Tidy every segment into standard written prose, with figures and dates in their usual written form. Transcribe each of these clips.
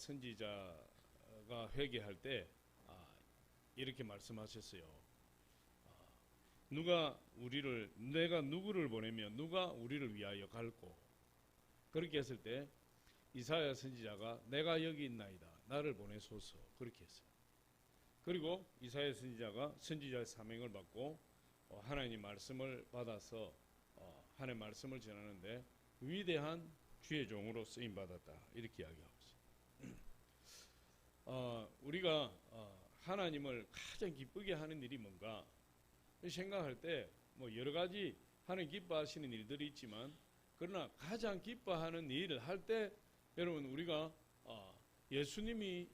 선지자가 회개할 때 이렇게 말씀하셨어요. 내가 누구를 보내며 누가 우리를 위하여 갈고, 그렇게 했을 때 이사야 선지자가 내가 여기 있나이다, 나를 보내소서, 그렇게 했어요. 그리고 이사야 선지자가 선지자의 사명을 받고 하나님 말씀을 받아서 하나님 말씀을 전하는데 위대한 주의 종으로 쓰임 받았다, 이렇게 이야기하고 있어요. 우리가 하나님을 가장 기쁘게 하는 일이 뭔가 생각할 때 뭐 여러 가지 하나님 기뻐하시는 일들이 있지만, 그러나 가장 기뻐하는 일을 할 때 여러분, 우리가 예수님이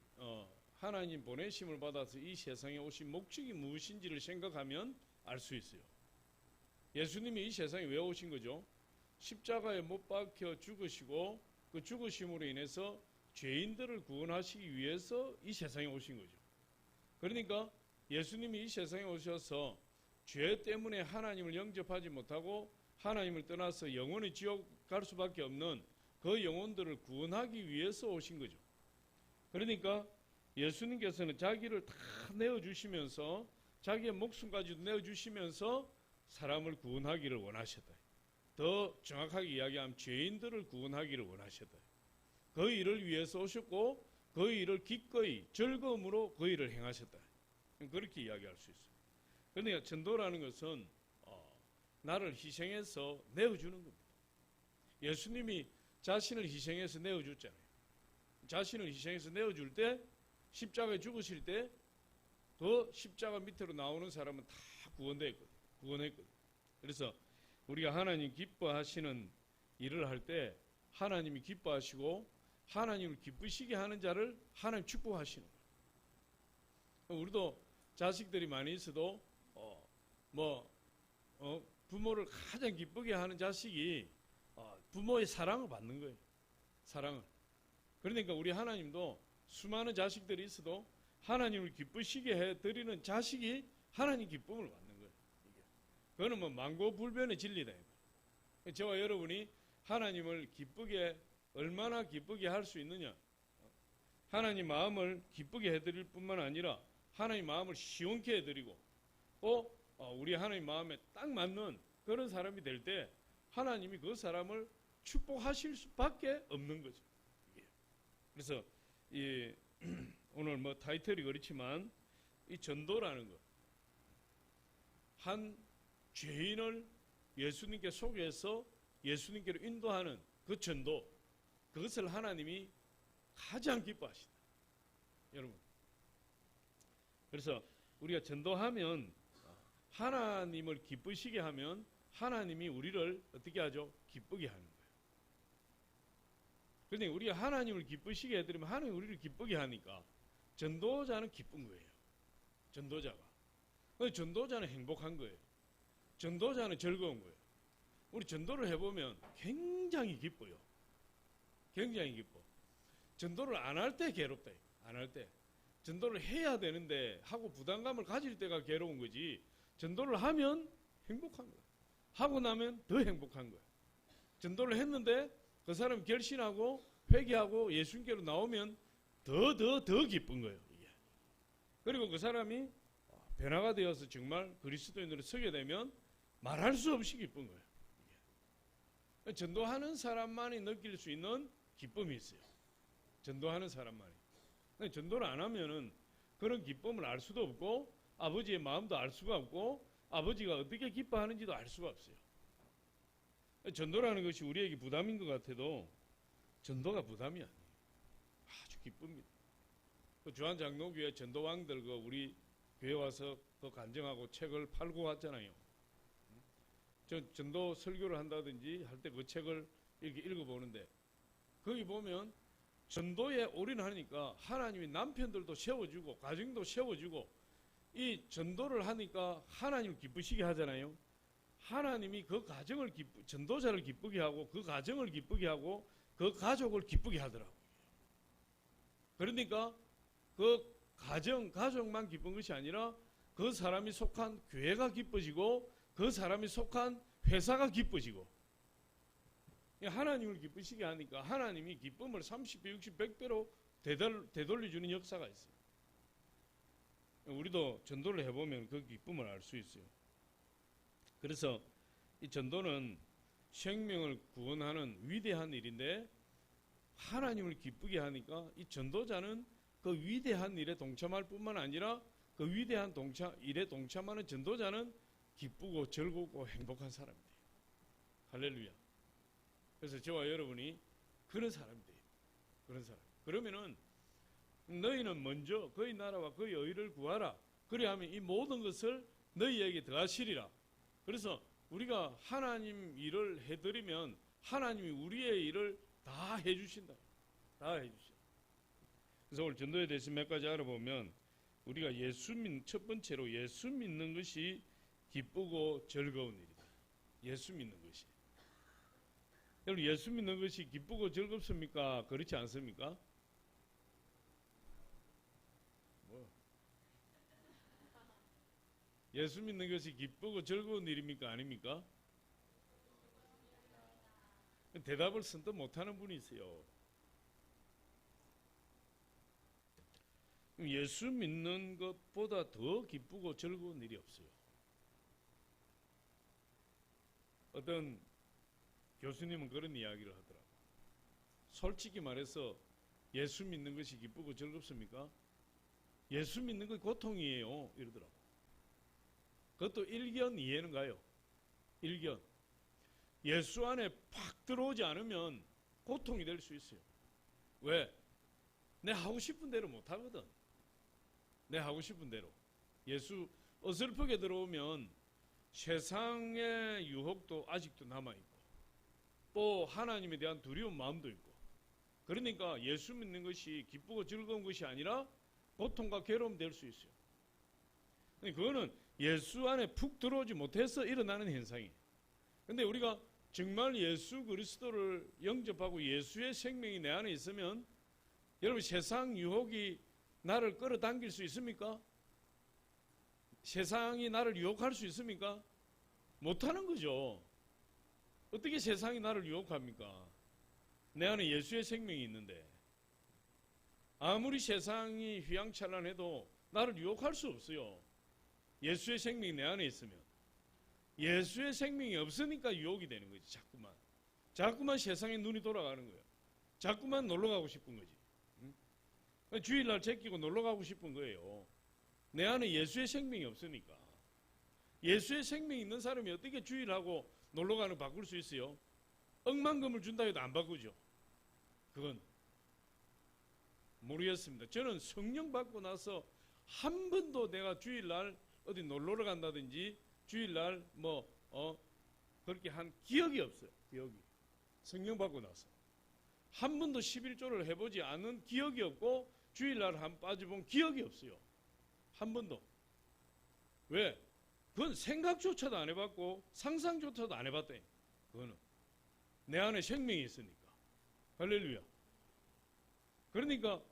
하나님 보내심을 받아서 이 세상에 오신 목적이 무엇인지를 생각하면 알 수 있어요. 예수님이 이 세상에 왜 오신 거죠? 십자가에 못 박혀 죽으시고 그 죽으심으로 인해서 죄인들을 구원하시기 위해서 이 세상에 오신 거죠. 그러니까 예수님이 이 세상에 오셔서 죄 때문에 하나님을 영접하지 못하고 하나님을 떠나서 영원히 지옥 갈 수밖에 없는 그 영혼들을 구원하기 위해서 오신 거죠. 그러니까 예수님께서는 자기를 다 내어주시면서 자기의 목숨까지도 내어주시면서 사람을 구원하기를 원하셨다. 더 정확하게 이야기하면 죄인들을 구원하기를 원하셨다. 그 일을 위해서 오셨고 그 일을 기꺼이 즐거움으로 그 일을 행하셨다. 그렇게 이야기할 수 있어요. 그러니까 전도라는 것은 나를 희생해서 내어주는 겁니다. 예수님이 자신을 희생해서 내어줬잖아요. 자신을 희생해서 내어줄 때 십자가에 죽으실 때 그 십자가 밑으로 나오는 사람은 다 구원했거든. 그래서 우리가 하나님 기뻐하시는 일을 할 때 하나님이 기뻐하시고 하나님을 기쁘시게 하는 자를 하나님 축복하시는 거예요. 우리도 자식들이 많이 있어도 부모를 가장 기쁘게 하는 자식이 부모의 사랑을 받는 거예요. 사랑을. 그러니까 우리 하나님도 수많은 자식들이 있어도 하나님을 기쁘시게 해드리는 자식이 하나님 기쁨을 받는 거예요. 그거는 뭐 만고불변의 진리다. 저와 여러분이 하나님을 기쁘게, 얼마나 기쁘게 할 수 있느냐. 하나님 마음을 기쁘게 해드릴 뿐만 아니라 하나님 마음을 시원케 해드리고 또 우리 하나님 마음에 딱 맞는 그런 사람이 될 때 하나님이 그 사람을 축복하실 수밖에 없는 거죠. 그래서 오늘 뭐 타이틀이 그렇지만 이 전도라는 것, 한 죄인을 예수님께 속여서 예수님께로 인도하는 그 전도, 그것을 하나님이 가장 기뻐하시다. 여러분, 그래서 우리가 전도하면 하나님을 기쁘시게 하면 하나님이 우리를 어떻게 하죠? 기쁘게 하는 거예요. 그런데 우리가 하나님을 기쁘시게 해드리면 하나님이 우리를 기쁘게 하니까 전도자는 기쁜 거예요. 전도자가. 전도자는 행복한 거예요. 전도자는 즐거운 거예요. 우리 전도를 해보면 굉장히 기뻐요. 굉장히 기뻐. 전도를 안 할 때 괴롭다. 안 할 때. 전도를 해야 되는데 하고 부담감을 가질 때가 괴로운 거지, 전도를 하면 행복한 거야. 하고 나면 더 행복한 거야. 전도를 했는데 그 사람이 결신하고 회개하고 예수님께로 나오면 더 기쁜 거예요. 이게. 그리고 그 사람이 변화가 되어서 정말 그리스도인으로 서게 되면 말할 수 없이 기쁜 거예요. 이게. 전도하는 사람만이 느낄 수 있는 기쁨이 있어요. 전도하는 사람만이. 전도를 안 하면은 그런 기쁨을 알 수도 없고 아버지의 마음도 알 수가 없고 아버지가 어떻게 기뻐하는지도 알 수가 없어요. 전도라는 것이 우리에게 부담인 것 같아도 전도가 부담이 아니에요. 아주 기쁩니다. 그 주한장로교회 전도왕들 우리 교회 와서 그 간증하고 책을 팔고 왔잖아요. 저 전도 설교를 한다든지 할 때 그 책을 이렇게 읽어보는데 거기 보면 전도에 올인하니까 하나님이 남편들도 세워주고 가정도 세워주고 이 전도를 하니까 하나님을 기쁘시게 하잖아요. 하나님이 그 가정을 전도자를 기쁘게 하고 그 가정을 기쁘게 하고 그 가족을 기쁘게 하더라고요. 그러니까 그 가족만 기쁜 것이 아니라 그 사람이 속한 교회가 기뻐지고 그 사람이 속한 회사가 기뻐지고 하나님을 기쁘시게 하니까 하나님이 기쁨을 30배, 60, 100배로 되돌려주는 역사가 있어요. 우리도 전도를 해보면 그 기쁨을 알 수 있어요. 그래서 이 전도는 생명을 구원하는 위대한 일인데 하나님을 기쁘게 하니까 이 전도자는 그 위대한 일에 동참할 뿐만 아니라 그 위대한 일에 동참하는 전도자는 기쁘고 즐겁고 행복한 사람이 돼요. 할렐루야. 그래서 저와 여러분이 그런 사람이 돼요. 그런 사람. 그러면은 너희는 먼저 그의 나라와 그의 의를 구하라. 그리하면 이 모든 것을 너희에게 더하시리라. 그래서 우리가 하나님 일을 해드리면 하나님이 우리의 일을 다 해주신다. 다 해주신다. 그래서 오늘 전도에 대해서 몇 가지 알아보면 우리가 첫 번째로 예수 믿는 것이 기쁘고 즐거운 일이다. 예수 믿는 것이. 여러분, 예수 믿는 것이 기쁘고 즐겁습니까? 그렇지 않습니까? 예수 믿는 것이 기쁘고 즐거운 일입니까? 아닙니까? 대답을 선뜻 못하는 분이 있어요. 예수 믿는 것보다 더 기쁘고 즐거운 일이 없어요. 어떤 교수님은 그런 이야기를 하더라고요. 솔직히 말해서 예수 믿는 것이 기쁘고 즐겁습니까? 예수 믿는 건 고통이에요. 이러더라고요. 그것도 일견 이해는 가요. 일견. 예수 안에 팍 들어오지 않으면 고통이 될 수 있어요. 왜? 내 하고 싶은 대로 못 하거든. 내 하고 싶은 대로. 예수 어설프게 들어오면 세상의 유혹도 아직도 남아있고 또 하나님에 대한 두려운 마음도 있고 그러니까 예수 믿는 것이 기쁘고 즐거운 것이 아니라 고통과 괴로움 될 수 있어요. 그거는 예수 안에 푹 들어오지 못해서 일어나는 현상이에요. 근데 우리가 정말 예수 그리스도를 영접하고 예수의 생명이 내 안에 있으면 여러분 세상 유혹이 나를 끌어당길 수 있습니까? 세상이 나를 유혹할 수 있습니까? 못하는 거죠. 어떻게 세상이 나를 유혹합니까? 내 안에 예수의 생명이 있는데 아무리 세상이 휘황찬란해도 나를 유혹할 수 없어요. 예수의 생명이 내 안에 있으면. 예수의 생명이 없으니까 유혹이 되는 거지. 자꾸만 세상에 눈이 돌아가는 거예요. 자꾸만 놀러 가고 싶은 거지. 응? 주일날 제끼고 놀러 가고 싶은 거예요. 내 안에 예수의 생명이 없으니까. 예수의 생명이 있는 사람이 어떻게 주일하고 놀러 가는 거 바꿀 수 있어요? 억만금을 준다 해도 안 바꾸죠. 그건 모르겠습니다. 저는 성령 받고 나서 한 번도 내가 주일날 어디 놀러 간다든지 주일날 그렇게 한 기억이 없어요. 기억이. 성령 받고 나서. 한 번도 11조를 해보지 않은 기억이 없고 주일날 한 빠져본 기억이 없어요. 한 번도. 왜? 그건 생각조차도 안 해봤고 상상조차도 안 해봤대. 그거는. 내 안에 생명이 있으니까. 할렐루야. 그러니까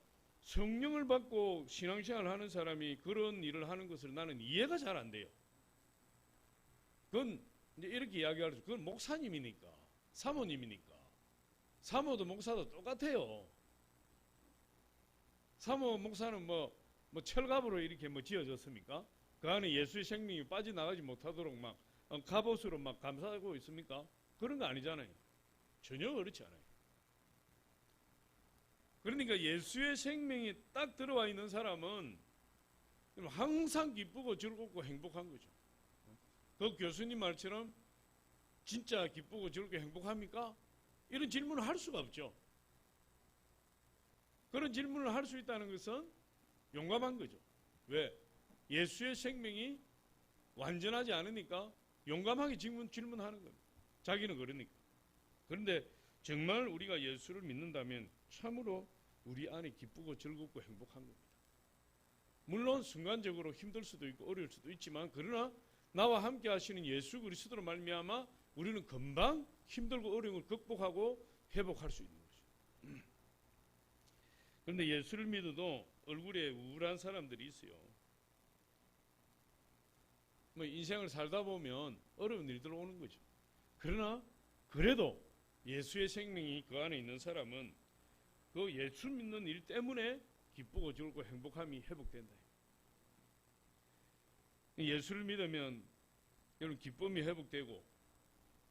성령을 받고 신앙생활을 하는 사람이 그런 일을 하는 것을 나는 이해가 잘 안 돼요. 그건 이제 이렇게 이야기할 수, 그건 목사님이니까, 사모님이니까. 사모도 목사도 똑같아요. 사모 목사는 철갑으로 이렇게 지어졌습니까? 그 안에 예수의 생명이 빠져나가지 못하도록 막 갑옷으로 막 감싸고 있습니까? 그런 거 아니잖아요. 전혀 그렇지 않아요. 그러니까 예수의 생명이 딱 들어와 있는 사람은 항상 기쁘고 즐겁고 행복한 거죠. 그 교수님 말처럼 진짜 기쁘고 즐겁고 행복합니까? 이런 질문을 할 수가 없죠. 그런 질문을 할 수 있다는 것은 용감한 거죠. 왜? 예수의 생명이 완전하지 않으니까 용감하게 질문하는 겁니다. 자기는 그러니까. 그런데 정말 우리가 예수를 믿는다면 참으로 우리 안에 기쁘고 즐겁고 행복한 겁니다. 물론 순간적으로 힘들 수도 있고 어려울 수도 있지만 그러나 나와 함께 하시는 예수 그리스도로 말미암아 우리는 금방 힘들고 어려움을 극복하고 회복할 수 있는 거죠. 그런데 예수를 믿어도 얼굴에 우울한 사람들이 있어요. 인생을 살다 보면 어려운 일들 오는 거죠. 그러나 그래도 예수의 생명이 그 안에 있는 사람은 그 예수 믿는 일 때문에 기쁘고 즐겁고 행복함이 회복된다. 예수를 믿으면 여러분 기쁨이 회복되고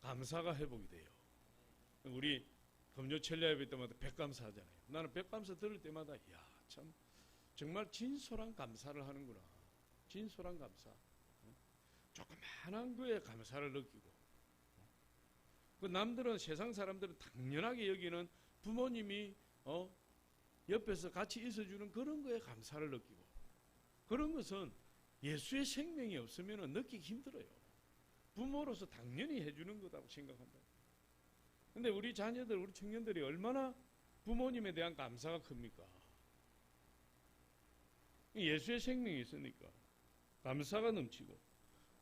감사가 회복이 돼요. 우리 금요 첼리아 예배 때마다 백감사하잖아요. 나는 백감사 들을 때마다 참 정말 진솔한 감사를 하는구나. 진솔한 감사. 조그만한 거에 감사를 느끼고, 그 남들은, 세상 사람들은 당연하게 여기는 부모님이 옆에서 같이 있어주는 그런 거에 감사를 느끼고, 그런 것은 예수의 생명이 없으면 느끼기 힘들어요. 부모로서 당연히 해주는 거라고 생각한다. 근데 우리 자녀들, 우리 청년들이 얼마나 부모님에 대한 감사가 큽니까? 예수의 생명이 있으니까 감사가 넘치고,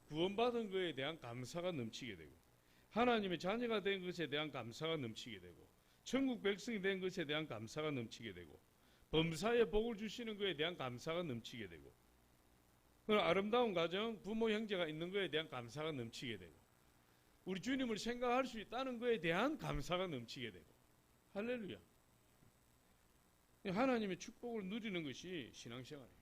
구원받은 것에 대한 감사가 넘치게 되고, 하나님의 자녀가 된 것에 대한 감사가 넘치게 되고, 천국 백성이 된 것에 대한 감사가 넘치게 되고, 범사에 복을 주시는 것에 대한 감사가 넘치게 되고, 아름다운 가정, 부모 형제가 있는 것에 대한 감사가 넘치게 되고, 우리 주님을 생각할 수 있다는 것에 대한 감사가 넘치게 되고, 할렐루야. 하나님의 축복을 누리는 것이 신앙생활이에요.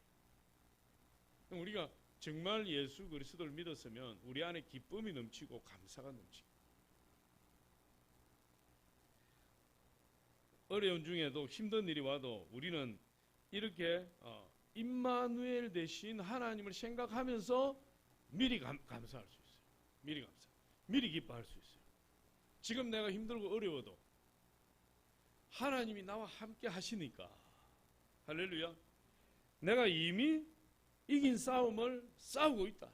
우리가 정말 예수 그리스도를 믿었으면 우리 안에 기쁨이 넘치고 감사가 넘치고, 어려운 중에도 힘든 일이 와도 우리는 이렇게 임마누엘 대신 하나님을 생각하면서 미리 감사할 수 있어요. 미리 기뻐할 수 있어요. 지금 내가 힘들고 어려워도 하나님이 나와 함께 하시니까, 할렐루야, 내가 이미 이긴 싸움을 싸우고 있다.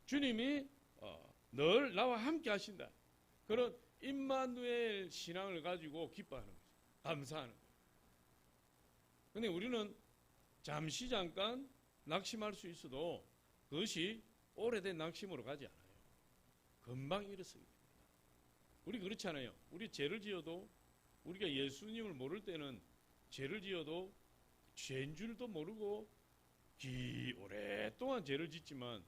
주님이 늘 나와 함께 하신다. 그런 임마누엘 신앙을 가지고 기뻐하는 거죠. 감사하는 거예요. 그런데 우리는 잠깐 낙심할 수 있어도 그것이 오래된 낙심으로 가지 않아요. 금방 일어서게 됩니다. 우리 그렇지 않아요. 우리 죄를 지어도, 우리가 예수님을 모를 때는 죄를 지어도 죄인 줄도 모르고 오랫동안 죄를 짓지만,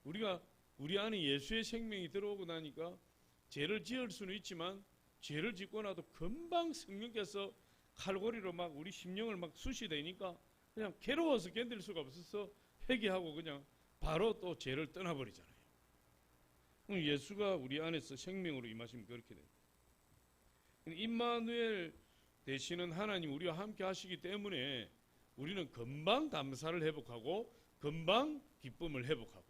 우리가 우리 안에 예수의 생명이 들어오고 나니까 죄를 지을 수는 있지만 죄를 짓고 나도 금방 성령께서 칼고리로 막 우리 심령을 막 쑤시대니까 그냥 괴로워서 견딜 수가 없어서 회개하고 그냥 바로 또 죄를 떠나버리잖아요. 예수가 우리 안에서 생명으로 임하시면 그렇게 됩니다. 임마누엘 되시는 하나님, 우리와 함께 하시기 때문에 우리는 금방 감사를 회복하고 금방 기쁨을 회복하고,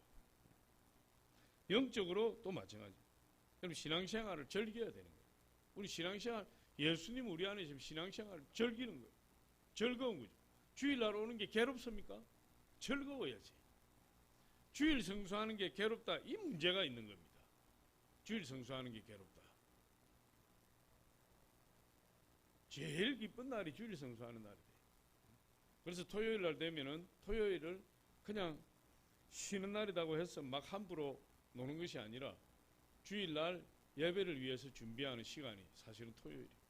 영적으로 또 마찬가지입니다. 여러분, 신앙생활을 즐겨야 되는 거예요. 우리 신앙생활, 예수님 우리 안에 지금 신앙생활을 즐기는 거예요. 즐거운 거죠. 주일날 오는 게 괴롭습니까? 즐거워야지. 주일 성수하는 게 괴롭다, 이 문제가 있는 겁니다. 주일 성수하는 게 괴롭다. 제일 기쁜 날이 주일 성수하는 날이에요. 그래서 토요일 날 되면은 토요일을 그냥 쉬는 날이라고 해서 막 함부로 노는 것이 아니라 주일날 예배를 위해서 준비하는 시간이 사실은 토요일이에요.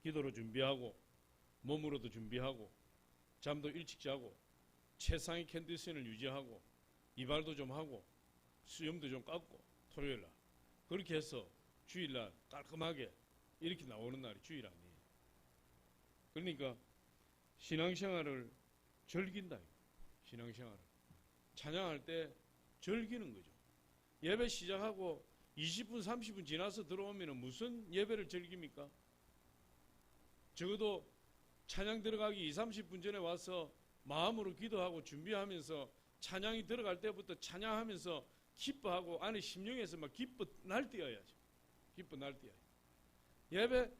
기도로 준비하고, 몸으로도 준비하고, 잠도 일찍 자고, 최상의 컨디션을 유지하고, 이발도 좀 하고, 수염도 좀 깎고, 토요일날 그렇게 해서 주일날 깔끔하게 이렇게 나오는 날이 주일 아니에요. 그러니까 신앙생활을 즐긴다. 신앙생활을 찬양할 때 즐기는 거죠. 예배 시작하고 20분 30분 지나서 들어오면 무슨 예배를 즐깁니까? 적어도 찬양 들어가기 20-30분 전에 와서 마음으로 기도하고 준비하면서 찬양이 들어갈 때부터 찬양하면서 기뻐하고 안에 심령에서 막 기뻐 날뛰어야죠. 기뻐 날뛰어야죠. 예배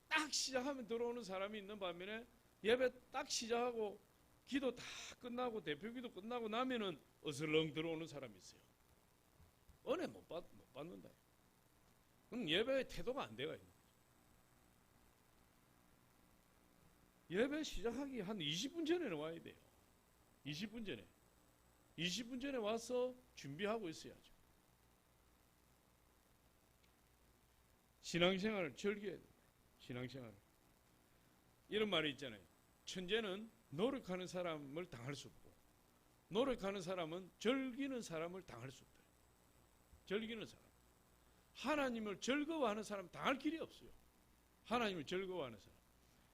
딱 시작하면 들어오는 사람이 있는 반면에 예배 딱 시작하고 기도 다 끝나고 대표기도 끝나고 나면은 어슬렁 들어오는 사람이 있어요. 은혜 못 받는다. 그럼 예배의 태도가 안 돼가 있는 거죠. 예배 시작하기 한 20분 전에는 와야 돼요. 20분 전에. 20분 전에 와서 준비하고 있어야죠. 신앙생활을 즐겨야 돼요. 신앙생활을. 이런 말이 있잖아요. 천재는 노력하는 사람을 당할 수 없고, 노력하는 사람은 즐기는 사람을 당할 수 없다. 즐기는 사람. 하나님을 즐거워하는 사람 당할 길이 없어요. 하나님을 즐거워하는 사람.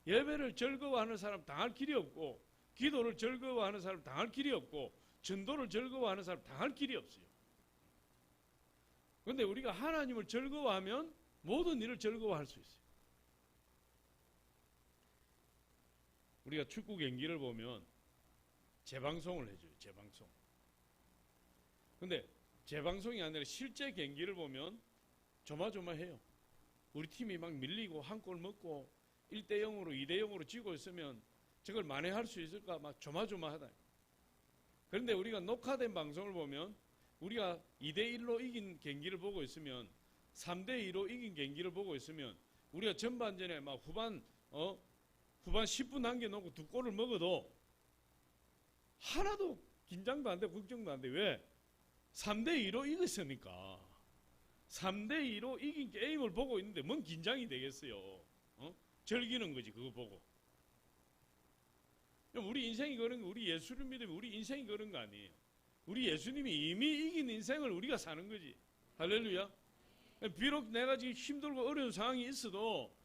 예배를 즐거워하는 사람 당할 길이 없고, 기도를 즐거워하는 사람 당할 길이 없고, 전도를 즐거워하는 사람 당할 길이 없어요. 그런데 우리가 하나님을 즐거워하면 모든 일을 즐거워할 수 있어요. 우리가 축구 경기를 보면 재방송을 해줘요. 재방송. 근데 재방송이 아니라 실제 경기를 보면 조마조마해요. 우리 팀이 막 밀리고 한 골 먹고 1대0으로 2대0으로 지고 있으면 저걸 만회할 수 있을까 막 조마조마하다. 그런데 우리가 녹화된 방송을 보면 우리가 2대1로 이긴 경기를 보고 있으면 3대2로 이긴 경기를 보고 있으면 우리가 전반전에 막 후반 10분 남겨놓고 2골을 먹어도 하나도 긴장도 안 되고 걱정도 안 돼. 왜? 3대2로 이겼으니까. 3대2로 이긴 게임을 보고 있는데 뭔 긴장이 되겠어요. 즐기는 거지 그거 보고. 우리 인생이 그런 거, 우리 예수를 믿으면 우리 인생이 그런 거 아니에요. 우리 예수님이 이미 이긴 인생을 우리가 사는 거지. 할렐루야. 비록 내가 지금 힘들고 어려운 상황이 있어도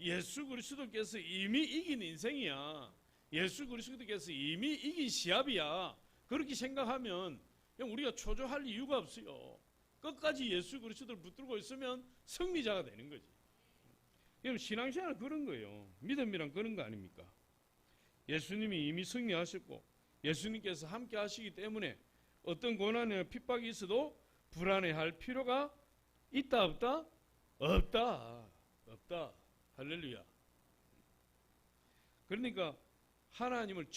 예수 그리스도께서 이미 이긴 인생이야. 예수 그리스도께서 이미 이긴 시합이야. 그렇게 생각하면 우리가 초조할 이유가 없어요. 끝까지 예수 그리스도를 붙들고 있으면 승리자가 되는 거지. 여러분 신앙생활은 그런 거예요. 믿음이란 그런 거 아닙니까? 예수님이 이미 승리하셨고 예수님께서 함께 하시기 때문에 어떤 고난이나 핍박이 있어도 불안해할 필요가 있다 없다? 없다. 없다. 할렐루야. 그러니까 하나님을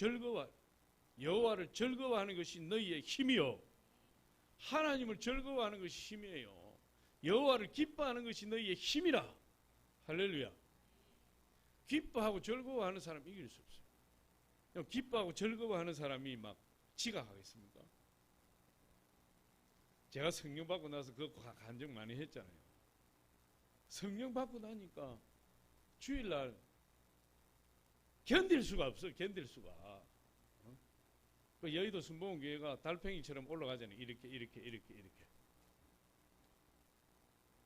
여호와를 즐거워하는 것이 너희의 힘이요. 하나님을 즐거워하는 것이 힘이에요. 여호와를 기뻐하는 것이 너희의 힘이라. 할렐루야. 기뻐하고 즐거워하는 사람 이길 수 없어요. 기뻐하고 즐거워하는 사람이 막 지각하겠습니까? 제가 성령 받고 나서 그거 간증 많이 했잖아요. 성령 받고 나니까 주일날 견딜 수가 없어요. 견딜 수가. 그 여의도 순복음교회가 달팽이처럼 올라가잖아요. 이렇게.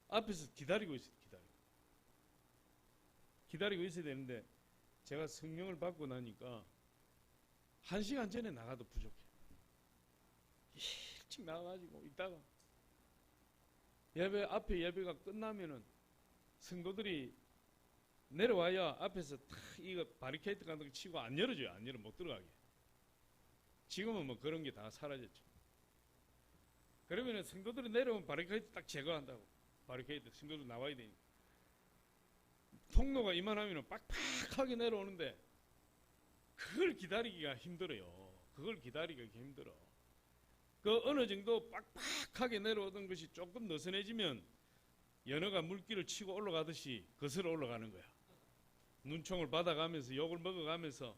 앞에서 기다리고 있어요. 기다리고 있어야 되는데 제가 성령을 받고 나니까 1시간 전에 나가도 부족해. 일찍 나가가지고 있다가 앞에 예배가 끝나면은 성도들이 내려와야 앞에서 탁 이거 바리케이트 같은 거 치고 안 열어줘요. 안 열어 못 들어가게. 지금은 뭐 그런 게 다 사라졌죠. 그러면은 성도들이 내려오면 바리케이트 딱 제거한다고. 바리케이트 성도들 나와야 되니까. 통로가 이만하면 빡빡하게 내려오는데 그걸 기다리기가 힘들어요. 그걸 기다리기가 힘들어. 그 어느 정도 빡빡하게 내려오던 것이 조금 느슨해지면 연어가 물기를 치고 올라가듯이 거슬러 올라가는 거야. 눈총을 받아가면서 욕을 먹어가면서.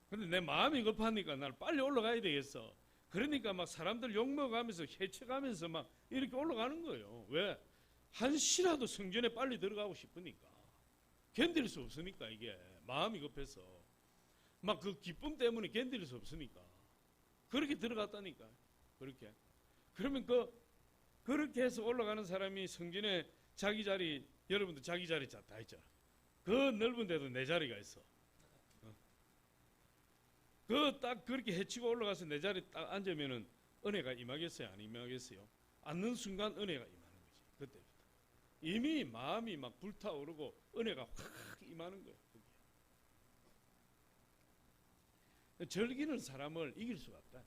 근데 내 마음이 급하니까 날 빨리 올라가야 되겠어. 그러니까 막 사람들 욕 먹어가면서 헤쳐가면서 막 이렇게 올라가는 거예요. 왜? 한시라도 성전에 빨리 들어가고 싶으니까. 견딜 수 없으니까 이게 마음이 급해서 막 그 기쁨 때문에 견딜 수 없으니까 그렇게 들어갔다니까. 그렇게. 그러면 그렇게 해서 올라가는 사람이 성전에 자기 자리, 여러분도 자기 자리 다 있잖아. 그 넓은 데도 내 자리가 있어. 딱 그렇게 헤치고 올라가서 내 자리 딱 앉으면은 은혜가 임하겠어요? 안 임하겠어요? 앉는 순간 은혜가 임하는 거지. 그때부터. 이미 마음이 막 불타오르고 은혜가 확 임하는 거예요. 즐기는 사람을 이길 수가 없다.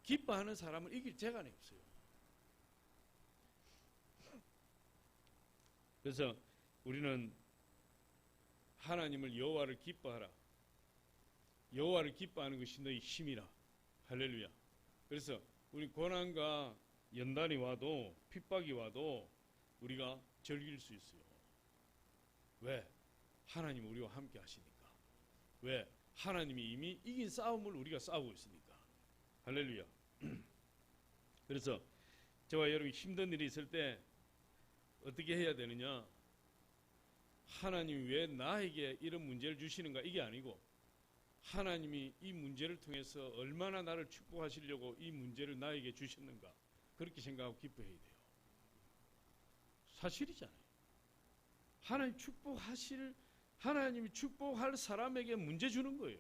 기뻐하는 사람을 이길 재간이 없어요. 그래서 우리는 하나님을 여호와를 기뻐하라. 여호와를 기뻐하는 것이 너희 힘이라. 할렐루야. 그래서 우리 고난과 연단이 와도 핍박이 와도 우리가 즐길 수 있어요. 왜? 하나님 우리와 함께 하시니까. 왜? 하나님이 이미 이긴 싸움을 우리가 싸우고 있으니까. 할렐루야. 그래서 저와 여러분이 힘든 일이 있을 때 어떻게 해야 되느냐? 하나님이 왜 나에게 이런 문제를 주시는가? 이게 아니고 하나님이 이 문제를 통해서 얼마나 나를 축복하시려고 이 문제를 나에게 주셨는가? 그렇게 생각하고 기뻐해야 돼요. 사실이잖아요. 하나님 하나님이 축복할 사람에게 문제 주는 거예요.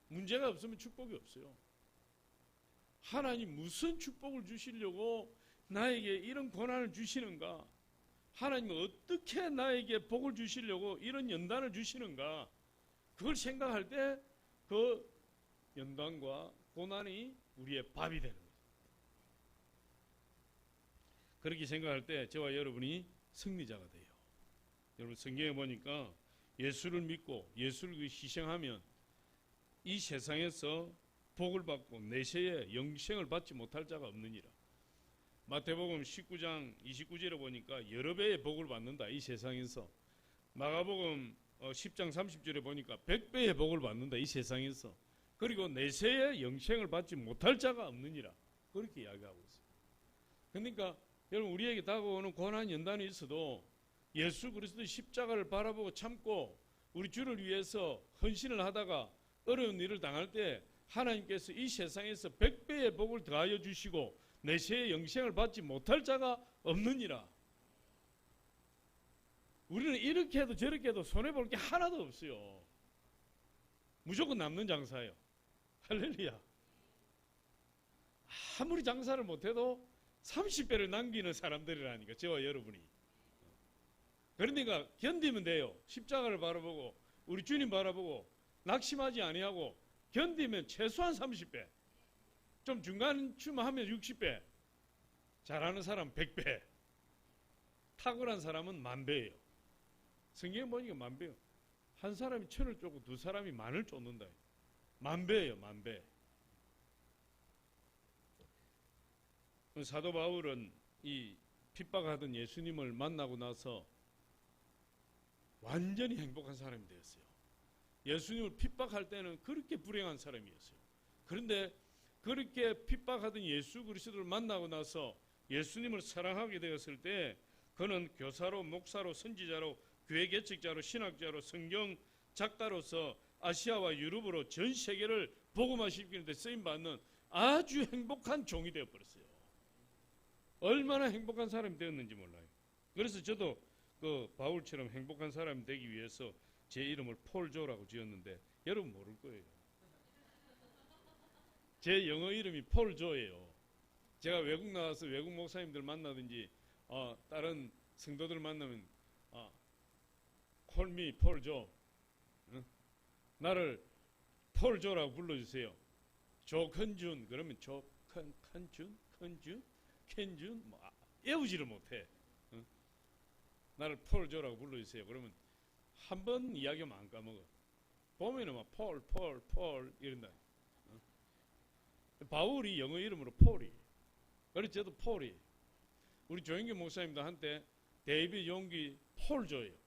문제가 없으면 축복이 없어요. 하나님 무슨 축복을 주시려고 나에게 이런 고난을 주시는가? 하나님은 어떻게 나에게 복을 주시려고 이런 연단을 주시는가? 그걸 생각할 때 그 연단과 고난이 우리의 밥이 되는 거죠. 그렇게 생각할 때 저와 여러분이 승리자가 돼요. 여러분 성경에 보니까 예수를 믿고 예수를 희생하면 이 세상에서 복을 받고 내세에 영생을 받지 못할 자가 없느니라. 마태복음 19장 29절에 보니까 여러 배의 복을 받는다 이 세상에서. 마가복음 10장 30절에 보니까 100배의 복을 받는다 이 세상에서. 그리고 내세에 영생을 받지 못할 자가 없느니라. 그렇게 이야기하고 있어요. 그러니까 여러분 우리에게 다가오는 고난 연단이 있어도 예수 그리스도의 십자가를 바라보고 참고 우리 주를 위해서 헌신을 하다가 어려운 일을 당할 때 하나님께서 이 세상에서 100배의 복을 더하여 주시고 내세의 영생을 받지 못할 자가 없느니라. 우리는 이렇게 해도 저렇게 해도 손해볼 게 하나도 없어요. 무조건 남는 장사예요. 할렐루야. 아무리 장사를 못해도 30배를 남기는 사람들이라니까 저와 여러분이. 그러니까 견디면 돼요. 십자가를 바라보고 우리 주님 바라보고 낙심하지 아니하고 견디면 최소한 30배, 좀 중간쯤 하면 60배, 잘하는 사람 100배, 탁월한 사람은 10,000배예요. 성경에 보니까 10,000배요. 한 사람이 1,000을 쫓고 두 사람이 10,000을 쫓는다. 10,000배예요. 10,000배. 사도 바울은 이 핍박하던 예수님을 만나고 나서 완전히 행복한 사람이 되었어요. 예수님을 핍박할 때는 그렇게 불행한 사람이었어요. 그런데 그렇게 핍박하던 예수 그리스도를 만나고 나서 예수님을 사랑하게 되었을 때 그는 교사로, 목사로, 선지자로, 교회 개척자로, 신학자로, 성경 작가로서 아시아와 유럽으로 전 세계를 복음화시키는 데 쓰임받는 아주 행복한 종이 되어버렸어요. 얼마나 행복한 사람이 되었는지 몰라요. 그래서 저도 그 바울처럼 행복한 사람이 되기 위해서 제 이름을 폴조라고 지었는데 여러분 모를 거예요. 제 영어 이름이 폴조예요. 제가 외국 나와서 외국 목사님들 만나든지 다른 성도들 만나면 call me 폴조, 나를 폴조라고 불러주세요. 조컨준 그러면 조컨준, 켄준 외우지를 못해. 나를 폴조라고 불러주세요. 그러면 한 번 이야기하면 안 까먹어. 보면은 막 폴 이런다. 바울이 영어 이름으로 폴이. 그래서 저도 폴이. 우리 조영기 목사님도 한때 데이비드 용기 폴조예요.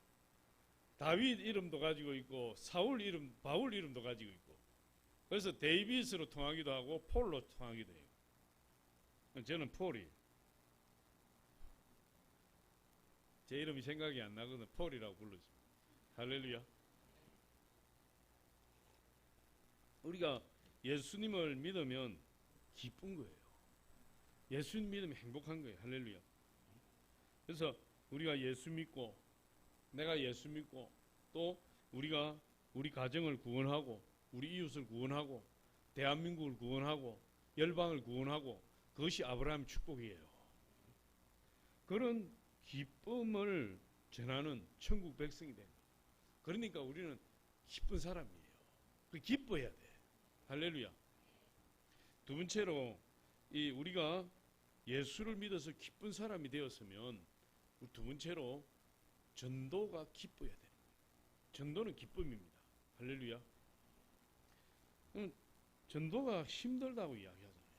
다윗 이름도 가지고 있고 바울 이름도 가지고 있고. 그래서 데이빗으로 통하기도 하고 폴로 통하기도 해요. 저는 폴이. 제 이름이 생각이 안 나거든 폴이라고 불러줍니다. 할렐루야. 우리가 예수님을 믿으면 기쁜 거예요. 예수님 믿으면 행복한 거예요. 할렐루야. 그래서 우리가 예수 믿고 내가 예수 믿고 또 우리가 우리 가정을 구원하고 우리 이웃을 구원하고 대한민국을 구원하고 열방을 구원하고 그것이 아브라함 축복이에요. 그런 기쁨을 전하는 천국 백성이 됩니다. 그러니까 우리는 기쁜 사람이에요. 기뻐해야 돼. 할렐루야. 두 번째로 우리가 예수를 믿어서 기쁜 사람이 되었으면 두 번째로 전도가 기뻐야 되는 거예요. 전도는 기쁨입니다. 할렐루야. 전도가 힘들다고 이야기하잖아요.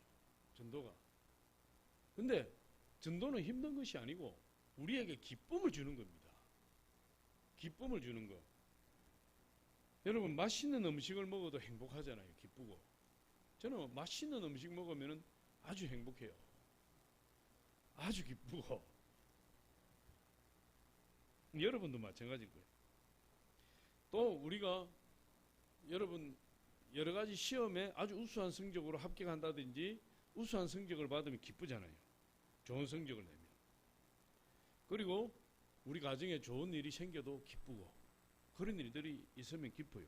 전도가. 근데 전도는 힘든 것이 아니고 우리에게 기쁨을 주는 겁니다. 기쁨을 주는 거. 여러분 맛있는 음식을 먹어도 행복하잖아요. 기쁘고. 저는 맛있는 음식 먹으면 아주 행복해요. 아주 기쁘고. 여러분도 마찬가지일 거예요. 또 우리가 여러분 여러 가지 시험에 아주 우수한 성적으로 합격한다든지 우수한 성적을 받으면 기쁘잖아요. 좋은 성적을 내면. 그리고 우리 가정에 좋은 일이 생겨도 기쁘고 그런 일들이 있으면 기뻐요.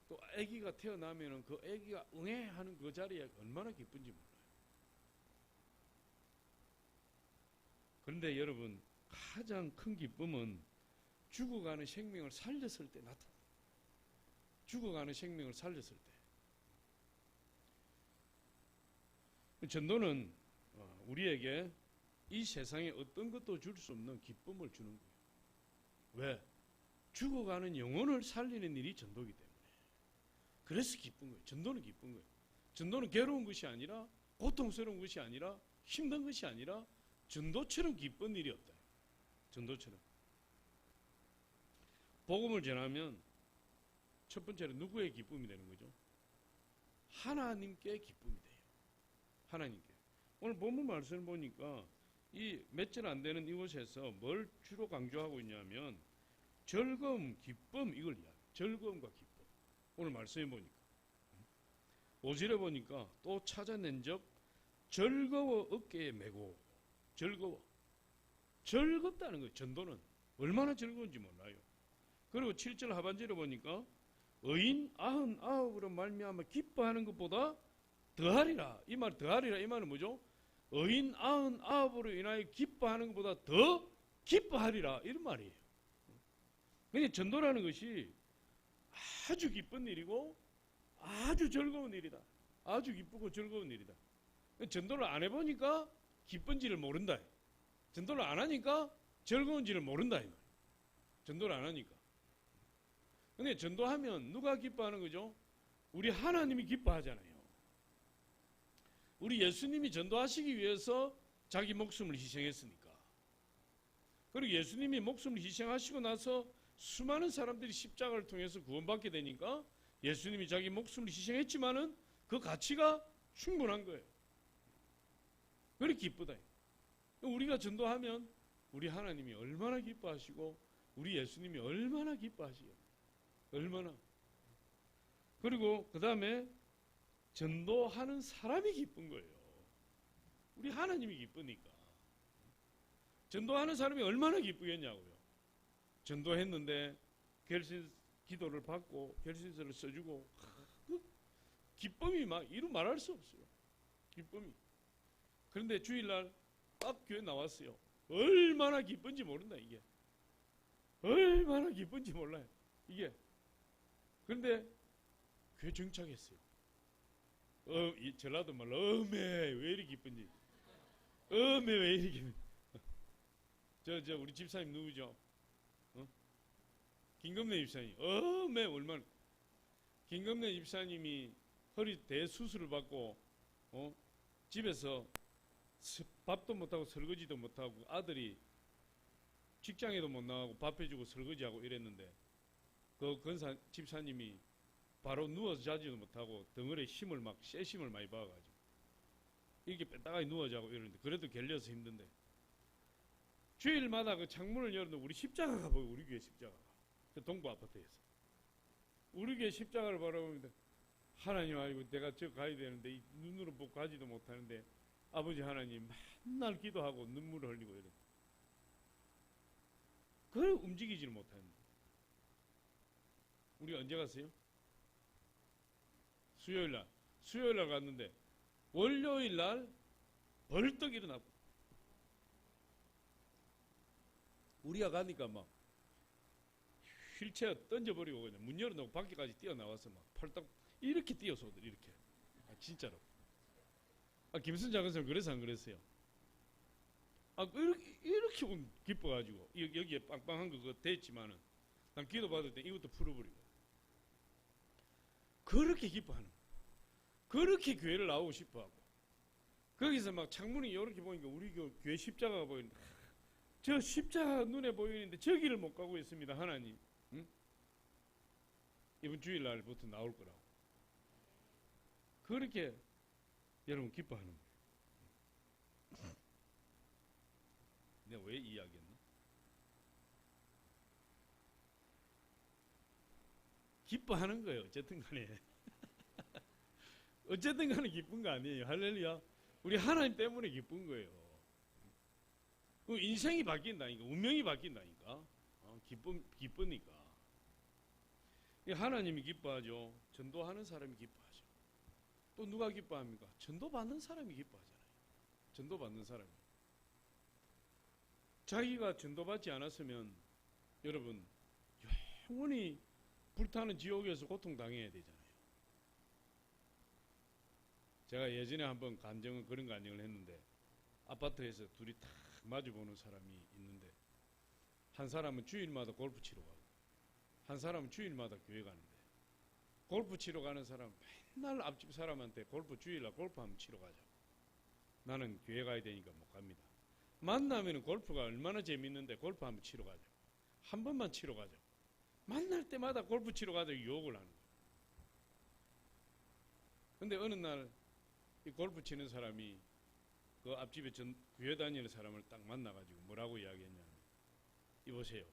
또 아기가 태어나면은 그 아기가 응애 하는 그 자리에 얼마나 기쁜지 몰라요. 그런데 여러분, 가장 큰 기쁨은 죽어가는 생명을 살렸을 때 나타나요. 죽어가는 생명을 살렸을 때. 전도는 우리에게 이 세상에 어떤 것도 줄 수 없는 기쁨을 주는 거예요. 왜? 죽어가는 영혼을 살리는 일이 전도이기 때문에. 그래서 기쁜 거예요. 전도는 기쁜 거예요. 전도는 괴로운 것이 아니라, 고통스러운 것이 아니라, 힘든 것이 아니라 전도처럼 기쁜 일이 없다. 전도처럼. 복음을 전하면 첫 번째로 누구의 기쁨이 되는 거죠? 하나님께 기쁨이 돼요. 하나님께. 오늘 본문 말씀을 보니까 이 몇 절 안 되는 이곳에서 뭘 주로 강조하고 있냐면 즐거움, 기쁨 이걸 이야기해요. 즐거움과 기쁨. 오늘 말씀해 보니까 5절에 보니까 또 찾아낸 적 즐거워 어깨에 메고. 즐거워. 즐겁다는 거예요. 전도는 얼마나 즐거운지 몰라요. 그리고 7절 하반절에 보니까 의인 99으로 말미암아 기뻐하는 것보다 더하리라. 이 말 더하리라 이 말은 뭐죠? 의인 99으로 인하여 기뻐하는 것보다 더 기뻐하리라 이런 말이에요. 그러니까 전도라는 것이 아주 기쁜 일이고 아주 즐거운 일이다. 아주 기쁘고 즐거운 일이다. 전도를 안 해보니까 기쁜지를 모른다. 전도를 안 하니까 즐거운지를 모른다. 전도를 안 하니까. 근데 전도하면 누가 기뻐하는 거죠? 우리 하나님이 기뻐하잖아요. 우리 예수님이 전도하시기 위해서 자기 목숨을 희생했으니까. 그리고 예수님이 목숨을 희생하시고 나서 수많은 사람들이 십자가를 통해서 구원받게 되니까 예수님이 자기 목숨을 희생했지만은 그 가치가 충분한 거예요. 그렇게 기쁘다. 우리가 전도하면 우리 하나님이 얼마나 기뻐하시고 우리 예수님이 얼마나 기뻐하시고 얼마나. 그리고 그 다음에 전도하는 사람이 기쁜 거예요. 우리 하나님이 기쁘니까. 전도하는 사람이 얼마나 기쁘겠냐고요. 전도했는데 결신 기도를 받고 결신서를 써주고 그 기쁨이 막 이루 말할 수 없어요. 기쁨이. 그런데 주일날 딱 교회 나왔어요. 얼마나 기쁜지 모른다 이게. 얼마나 기쁜지 몰라요 이게. 그런데 교회 정착했어요. 이 전라도 말로 어메 왜 이리 기쁜지. 어메 왜 이리 기쁜지. 저 우리 집사님 누구죠? 김금래 집사님. 어메 얼마나. 김금래 집사님이 허리 대수술을 받고 집에서 밥도 못하고 설거지도 못하고 아들이 직장에도 못 나가고 밥 해주고 설거지하고 이랬는데 그 권사 집사님이 바로 누워서 자지도 못하고 덩어리에 힘을 막 쇠심을 많이 박아가지고 이렇게 빼다가 누워 자고 이러는데 그래도 결려서 힘든데 주일마다 그 창문을 열었는데 우리 십자가가 보여. 우리 교회 십자가가 그 동부 아파트에서 우리 교회 십자가를 바라보는데 하나님 아이고 내가 저 가야 되는데 이 눈으로 보고 가지도 못하는데 아버지 하나님 맨날 기도하고 눈물을 흘리고 이래. 그걸 움직이지를 못하는데 우리 언제 갔어요? 수요일날 갔는데 월요일날 벌떡 일어나고 우리가 가니까 막 휠체어 던져버리고 그냥 문 열어놓고 밖에까지 뛰어나와서 막 펄떡 이렇게 뛰어서 오더니 이렇게. 진짜로. 김순 장관님 그래서 안 그랬어요? 이렇게 기뻐가지고 여기에 빵빵한 거 그거 됐지만은 난 기도 받을 때 이것도 풀어버리고 그렇게 기뻐하는 거예요. 그렇게 교회를 나오고 싶어하고 거기서 막 창문이 이렇게 보니까 우리 교회 십자가가 보이는데 저 십자가 눈에 보이는데 저기를 못 가고 있습니다 하나님. 응? 이번 주일날부터 나올 거라고. 그렇게 여러분 기뻐하는 거예요. 내가 왜 이야기했나? 기뻐하는 거예요. 어쨌든 간에. 어쨌든 간에 기쁜 거 아니에요. 할렐루야. 우리 하나님 때문에 기쁜 거예요. 인생이 바뀐다니까. 운명이 바뀐다니까. 기쁘니까. 하나님이 기뻐하죠. 전도하는 사람이 기뻐하죠. 또 누가 기뻐합니까? 전도받는 사람이 기뻐하잖아요. 전도받는 사람이. 자기가 전도받지 않았으면 여러분 영원히 불타는 지옥에서 고통당해야 되잖아요. 제가 예전에 한번 그런 간증을 했는데, 아파트에서 둘이 탁 마주보는 사람이 있는데, 한 사람은 주일마다 골프 치러 가고 한 사람은 주일마다 교회 가는데, 골프 치러 가는 사람은 맨날 앞집 사람한테 주일날 골프 한번 치러 가자고. 나는 교회 가야 되니까 못 갑니다. 만나면 골프가 얼마나 재밌는데 골프 한번 치러 가자고. 한 번만 치러 가자고. 만날 때마다 골프 치러 가자고 유혹을 하는 거예요. 근데 어느 날 이 골프 치는 사람이 그 앞집에 교회 다니는 사람을 딱 만나가지고 뭐라고 이야기했냐면, 이보세요.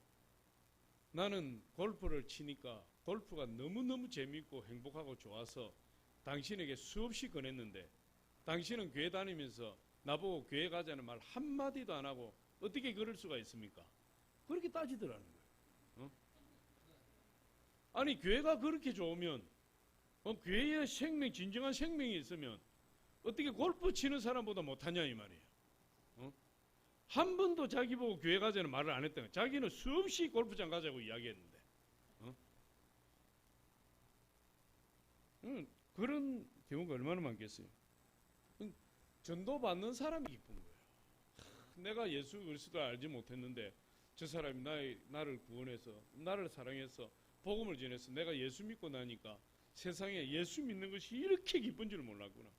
나는 골프를 치니까 골프가 너무너무 재밌고 행복하고 좋아서 당신에게 수없이 권했는데, 당신은 교회 다니면서 나보고 교회 가자는 말 한마디도 안 하고 어떻게 그럴 수가 있습니까? 그렇게 따지더라는 거예요. 아니, 교회가 그렇게 좋으면, 교회에 진정한 생명이 있으면 어떻게 골프 치는 사람보다 못하냐 이 말이에요. 한 번도 자기 보고 교회 가자는 말을 안 했다는 거예요. 자기는 수없이 골프장 가자고 이야기했는데. 그런 경우가 얼마나 많겠어요. 전도받는 사람이 기쁜 거예요. 내가 예수 그리스도를 알지 못했는데 저 사람이 나를 구원해서, 나를 사랑해서 복음을 전해서 내가 예수 믿고 나니까 세상에 예수 믿는 것이 이렇게 기쁜 줄 몰랐구나.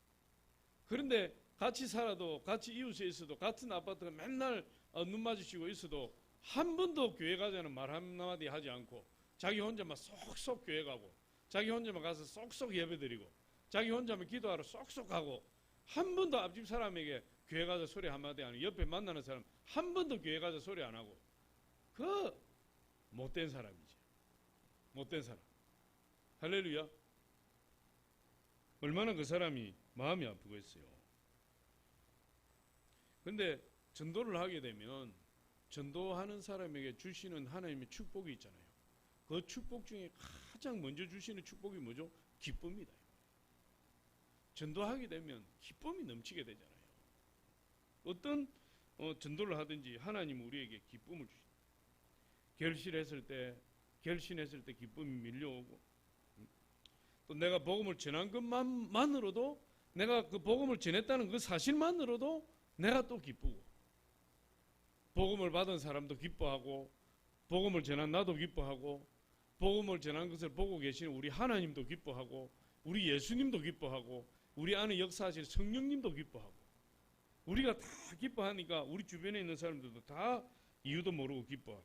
그런데 같이 살아도, 같이 이웃에 있어도, 같은 아파트가 맨날 눈 마주치고 있어도 한 번도 교회 가자는 말 한마디 하지 않고 자기 혼자만 쏙쏙 교회 가고, 자기 혼자만 가서 쏙쏙 예배드리고, 자기 혼자만 기도하러 쏙쏙 가고, 한 번도 앞집 사람에게 교회 가자 소리 한마디 안 하고, 옆에 만나는 사람 한 번도 교회 가자 소리 안 하고, 그 못된 사람이지. 못된 사람. 할렐루야. 얼마나 그 사람이 마음이 아프겠어요. 근데 전도를 하게 되면 전도하는 사람에게 주시는 하나님의 축복이 있잖아요. 그 축복 중에 가장 먼저 주시는 축복이 뭐죠? 기쁨이다. 전도하게 되면 기쁨이 넘치게 되잖아요. 어떤 전도를 하든지 하나님은 우리에게 기쁨을 주십니다. 결신했을 때 기쁨이 밀려오고, 또 내가 복음을 전한 것만으로도, 내가 그 복음을 전했다는 그 사실만으로도 내가 또 기쁘고, 복음을 받은 사람도 기뻐하고, 복음을 전한 나도 기뻐하고, 복음을 전한 것을 보고 계시는 우리 하나님도 기뻐하고, 우리 예수님도 기뻐하고, 우리 안에 역사하실 성령님도 기뻐하고, 우리가 다 기뻐하니까 우리 주변에 있는 사람들도 다 이유도 모르고 기뻐하고.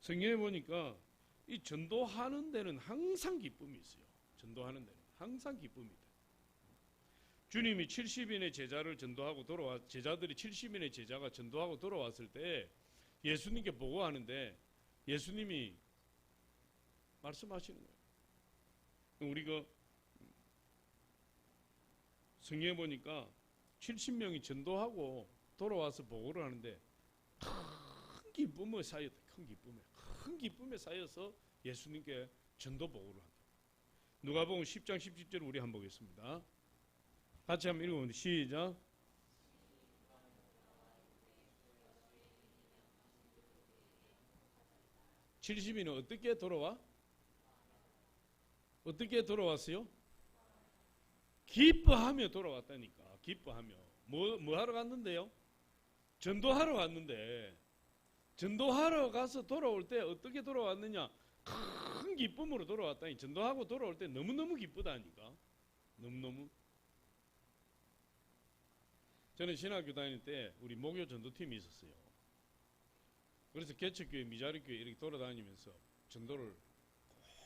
성경에 보니까 이 전도하는 데는 항상 기쁨이 있어요. 전도하는 데는 항상 기쁨이 있다. 주님이 70인의 제자를 전도하고 제자들이 70인의 제자가 전도하고 돌아왔을 때 예수님께 보고하는데 예수님이 말씀하시는 거예요. 우리 성경에 보니까 70명이 전도하고 돌아와서 보고를 하는데 큰 기쁨에 쌓였다. 큰 기쁨에 쌓여서 예수님께 전도 보고를 한다. 누가복음 10장 17절 우리 한번 보겠습니다. 같이 한번 읽어보면 시작. (70인은) 어떻게 돌아와? 어떻게 돌아왔어요? 기뻐하며 돌아왔다니까. 기뻐하며. 뭐 하러 갔는데요? 전도하러 갔는데, 전도하러 가서 돌아올 때 어떻게 돌아왔느냐? 큰 기쁨으로 돌아왔다니. 전도하고 돌아올 때 너무너무 기쁘다니까. 너무너무. 저는 신학교 다닐 때 우리 목요 전도팀이 있었어요. 그래서 개척교회, 미자리교회 이렇게 돌아다니면서 전도를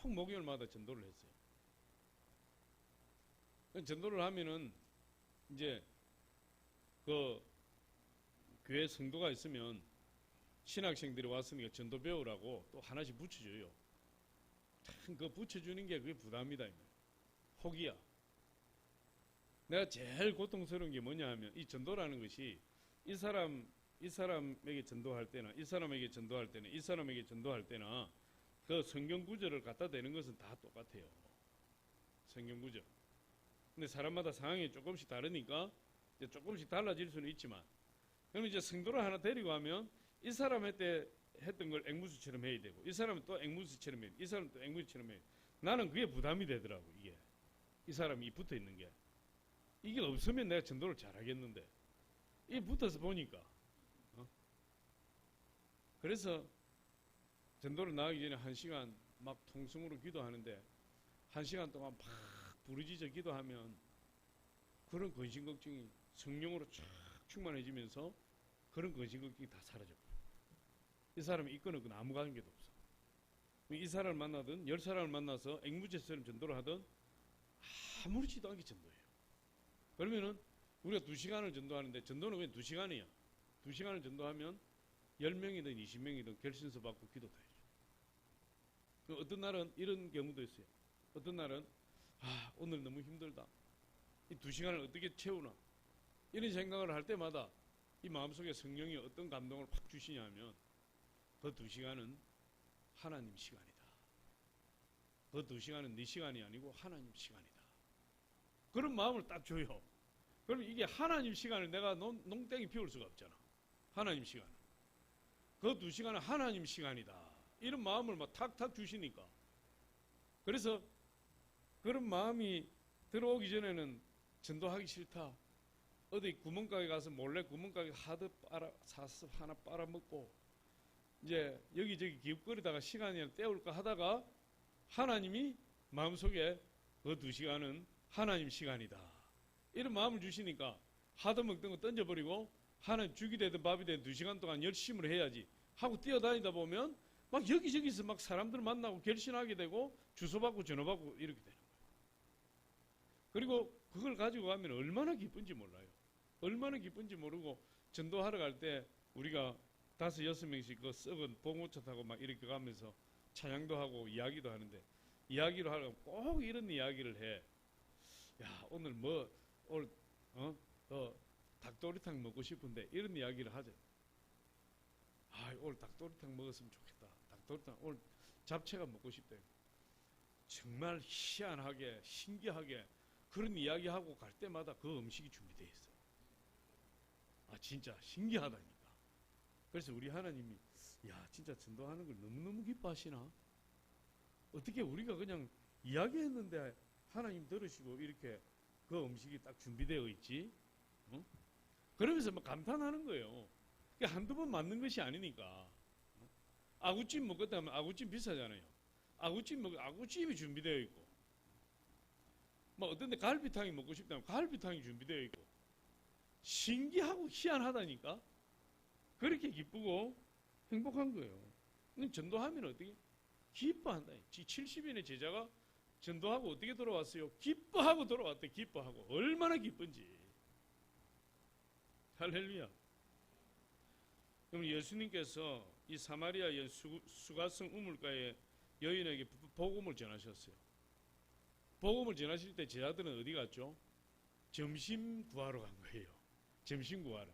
꼭 목요일마다 전도를 했어요. 전도를 하면은 이제 그 교회 성도가 있으면 신학생들이 왔으니까 전도 배우라고 또 하나씩 붙여줘요. 참 그 붙여주는 게 그게 부담이다. 혹이야. 내가 제일 고통스러운 게 뭐냐 하면 이 전도라는 것이 이 사람에게 전도할 때나 이 사람에게 전도할 때나 이 사람에게 전도할 때나 그 성경 구절을 갖다 대는 것은 다 똑같아요. 성경 구절. 근데 사람마다 상황이 조금씩 다르니까 이제 조금씩 달라질 수는 있지만, 그러면 이제 성도를 하나 데리고 하면 이 사람한테 했던 걸 앵무새처럼 해야 되고, 이 사람은 또 앵무새처럼 해야 되고, 이 사람은 또 앵무새처럼 해야 되고. 나는 그게 부담이 되더라고. 이게 이 사람이 붙어 있는 게, 이게 없으면 내가 전도를 잘하겠는데 이게 붙어서 보니까 그래서 전도를 나가기 전에 1시간 막 통성으로 기도하는데 1시간 동안 막 부르짖어 기도하면 그런 근심 걱정이 성령으로 쫙 충만해지면서 그런 근심 걱정이 다 사라져버려요. 이 사람이 있건 없건 아무 관계도 없어. 이 사람을 만나든 10사람을 만나서 앵무새처럼 전도를 하든 아무렇지도 않게 전도해요. 그러면은 우리가 2시간을 전도하는데, 전도는 그냥 2시간이야. 2시간을 전도하면 10명이든 20명이든 결신서 받고 기도도 해줘. 어떤 날은 이런 경우도 있어요. 어떤 날은 오늘 너무 힘들다, 이 2시간을 어떻게 채우나, 이런 생각을 할 때마다 이 마음속에 성령이 어떤 감동을 팍 주시냐면, 그 2시간은 하나님 시간이다. 그 2시간은 네 시간이 아니고 하나님 시간이다. 그런 마음을 딱 줘요. 그러면 이게 하나님 시간을 내가 농땡이 피울 수가 없잖아. 하나님 시간. 그 2시간은 하나님 시간이다. 이런 마음을 막 탁탁 주시니까. 그래서 그런 마음이 들어오기 전에는 전도하기 싫다, 어디 구멍가게 가서 몰래 구멍가게 하드 사서 하나 빨아먹고 이제 여기저기 기웃거리다가 시간이 때울까 하다가 하나님이 마음속에 그 2시간은 하나님 시간이다, 이런 마음을 주시니까 하드 먹던 거 던져버리고 하나님 죽이 되든 밥이 되든 2시간 동안 열심을 해야지 하고 뛰어다니다 보면 막 여기저기서 막 사람들 만나고 결신하게 되고 주소받고 전화받고 이렇게 되는 거예요. 그리고 그걸 가지고 가면 얼마나 기쁜지 몰라요. 얼마나 기쁜지 모르고 전도하러 갈 때 우리가 5, 6명씩 그 썩은 봉고차 타고 막 이렇게 가면서 찬양도 하고 이야기도 하는데, 이야기를 하려면 꼭 이런 이야기를 해. 야, 오늘 오늘 닭도리탕 먹고 싶은데, 이런 이야기를 하죠. 오늘 닭도리탕 먹었으면 좋겠다. 닭도리탕 오늘 잡채가 먹고 싶다. 정말 희한하게 신기하게 그런 이야기하고 갈 때마다 그 음식이 준비되어 있어. 진짜 신기하다니까. 그래서 우리 하나님이 진짜 전도하는 걸 너무너무 기뻐하시나? 어떻게 우리가 그냥 이야기했는데 하나님 들으시고 이렇게 그 음식이 딱 준비되어 있지? 그러면서 막 감탄하는 거예요. 한두 번 맞는 것이 아니니까. 아구찜 먹었다 하면 아구찜 비싸잖아요. 아구찜이 준비되어 있고, 뭐 어떤 데 갈비탕이 먹고 싶다면 갈비탕이 준비되어 있고, 신기하고 희한하다니까. 그렇게 기쁘고 행복한 거예요. 전도하면 어떻게? 기뻐한다. 70인의 제자가 전도하고 어떻게 돌아왔어요? 기뻐하고 돌아왔대. 기뻐하고. 얼마나 기쁜지. 할렐루야. 그럼 예수님께서 이 사마리아 수가성 우물가의 여인에게 복음을 전하셨어요. 복음을 전하실 때 제자들은 어디 갔죠? 점심 구하러 간 거예요. 점심 구하러.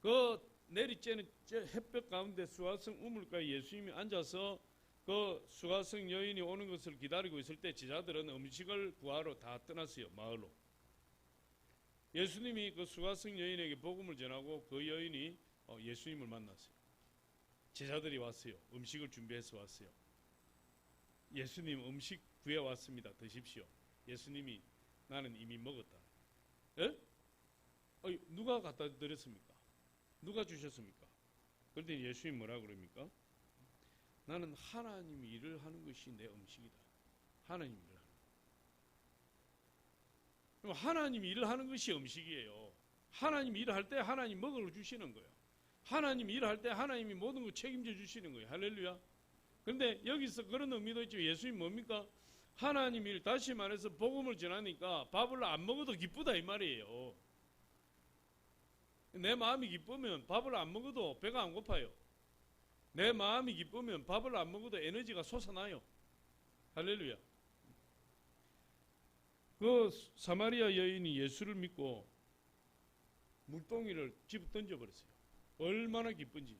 그 내리쬐는 햇볕 가운데 수가성 우물가에 예수님이 앉아서 그 수가성 여인이 오는 것을 기다리고 있을 때 제자들은 음식을 구하러 다 떠났어요. 마을로. 예수님이 그 수가성 여인에게 복음을 전하고 그 여인이 예수님을 만났어요. 제자들이 왔어요. 음식을 준비해서 왔어요. 예수님 음식 구해왔습니다. 드십시오. 예수님이 나는 이미 먹었다. 에? 누가 갖다 드렸습니까? 누가 주셨습니까? 그런데 예수님이 뭐라 그럽니까? 나는 하나님이 일을 하는 것이 내 음식이다. 하나님이 일을 하는 것. 그럼 하나님이 일을 하는 것이 음식이에요. 하나님이 일을 할 때 하나님 먹으러 주시는 거예요. 하나님이 일을 할 때 하나님이 모든 걸 책임져 주시는 거예요. 할렐루야. 그런데 여기서 그런 의미도 있죠. 예수님 뭡니까? 하나님 일, 다시 말해서 복음을 전하니까 밥을 안 먹어도 기쁘다 이 말이에요. 내 마음이 기쁘면 밥을 안 먹어도 배가 안 고파요. 내 마음이 기쁘면 밥을 안 먹어도 에너지가 솟아나요. 할렐루야. 그 사마리아 여인이 예수를 믿고 물동이를 집어 던져버렸어요. 얼마나 기쁜지.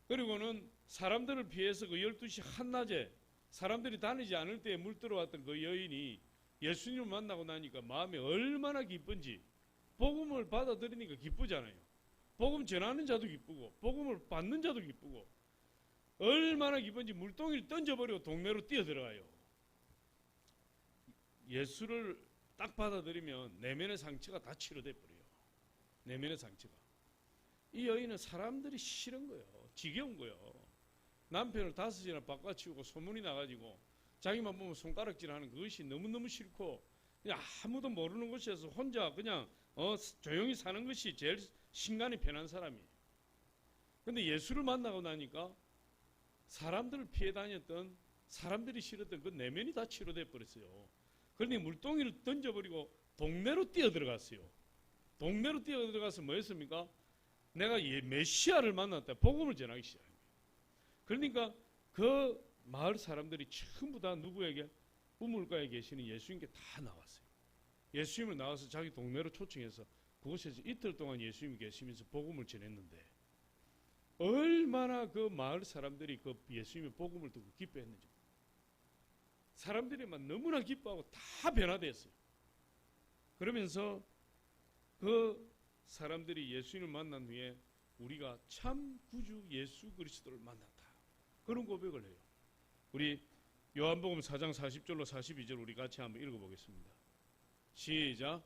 그리고는 사람들을 피해서 그 12시 한낮에 사람들이 다니지 않을 때에 물들어왔던 그 여인이 예수님을 만나고 나니까 마음이 얼마나 기쁜지, 복음을 받아들이니까 기쁘잖아요. 복음 전하는 자도 기쁘고 복음을 받는 자도 기쁘고 얼마나 기쁜지 물동이를 던져버리고 동네로 뛰어들어가요. 예수를 딱 받아들이면 내면의 상처가 다 치료돼 버려요. 내면의 상처가. 이 여인은 사람들이 싫은 거예요. 지겨운 거예요. 남편을 5이나 바꿔치우고 소문이 나가지고 자기만 보면 손가락질하는 그것이 너무너무 싫고 그냥 아무도 모르는 곳에서 혼자 그냥 조용히 사는 것이 제일 신간이 편한 사람이에요. 근데 예수를 만나고 나니까 사람들을 피해 다녔던, 사람들이 싫었던 그 내면이 다 치료돼 버렸어요. 그러니 물동이를 던져버리고 동네로 뛰어들어갔어요. 동네로 뛰어들어가서 뭐 했습니까? 내가 메시아를 만났다. 복음을 전하기 시작합니다. 그러니까 그 마을 사람들이 전부 다 누구에게? 우물가에 계시는 예수님께 다 나왔어요. 예수님을 나와서 자기 동네로 초청해서 그곳에서 이틀 동안 예수님이 계시면서 복음을 전했는데 얼마나 그 마을 사람들이 그 예수님의 복음을 듣고 기뻐했는지. 사람들이 막 너무나 기뻐하고 다 변화됐어요. 그러면서 그 사람들이 예수님을 만난 후에 우리가 참 구주 예수 그리스도를 만났다. 그런 고백을 해요. 우리 요한복음 4장 40절로 42절 우리 같이 한번 읽어보겠습니다. 시작.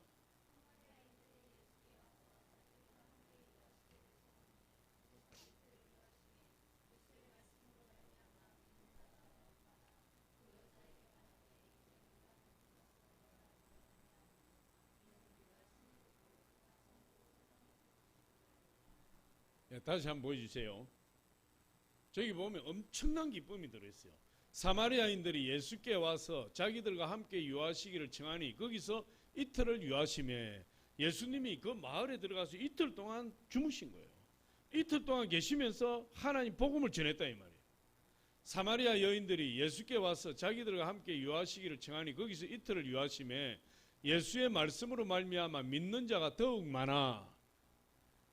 다시 한번 보여주세요. 저기 보면 엄청난 기쁨이 들어있어요. 사마리아인들이 예수께 와서 자기들과 함께 유하시기를 청하니 거기서 이틀을 유하심에 예수님이 그 마을에 들어가서 이틀 동안 주무신 거예요. 이틀 동안 계시면서 하나님 복음을 전했다 이 말이에요. 사마리아 여인들이 예수께 와서 자기들과 함께 유하시기를 청하니 거기서 이틀을 유하심에 예수의 말씀으로 말미암아 믿는 자가 더욱 많아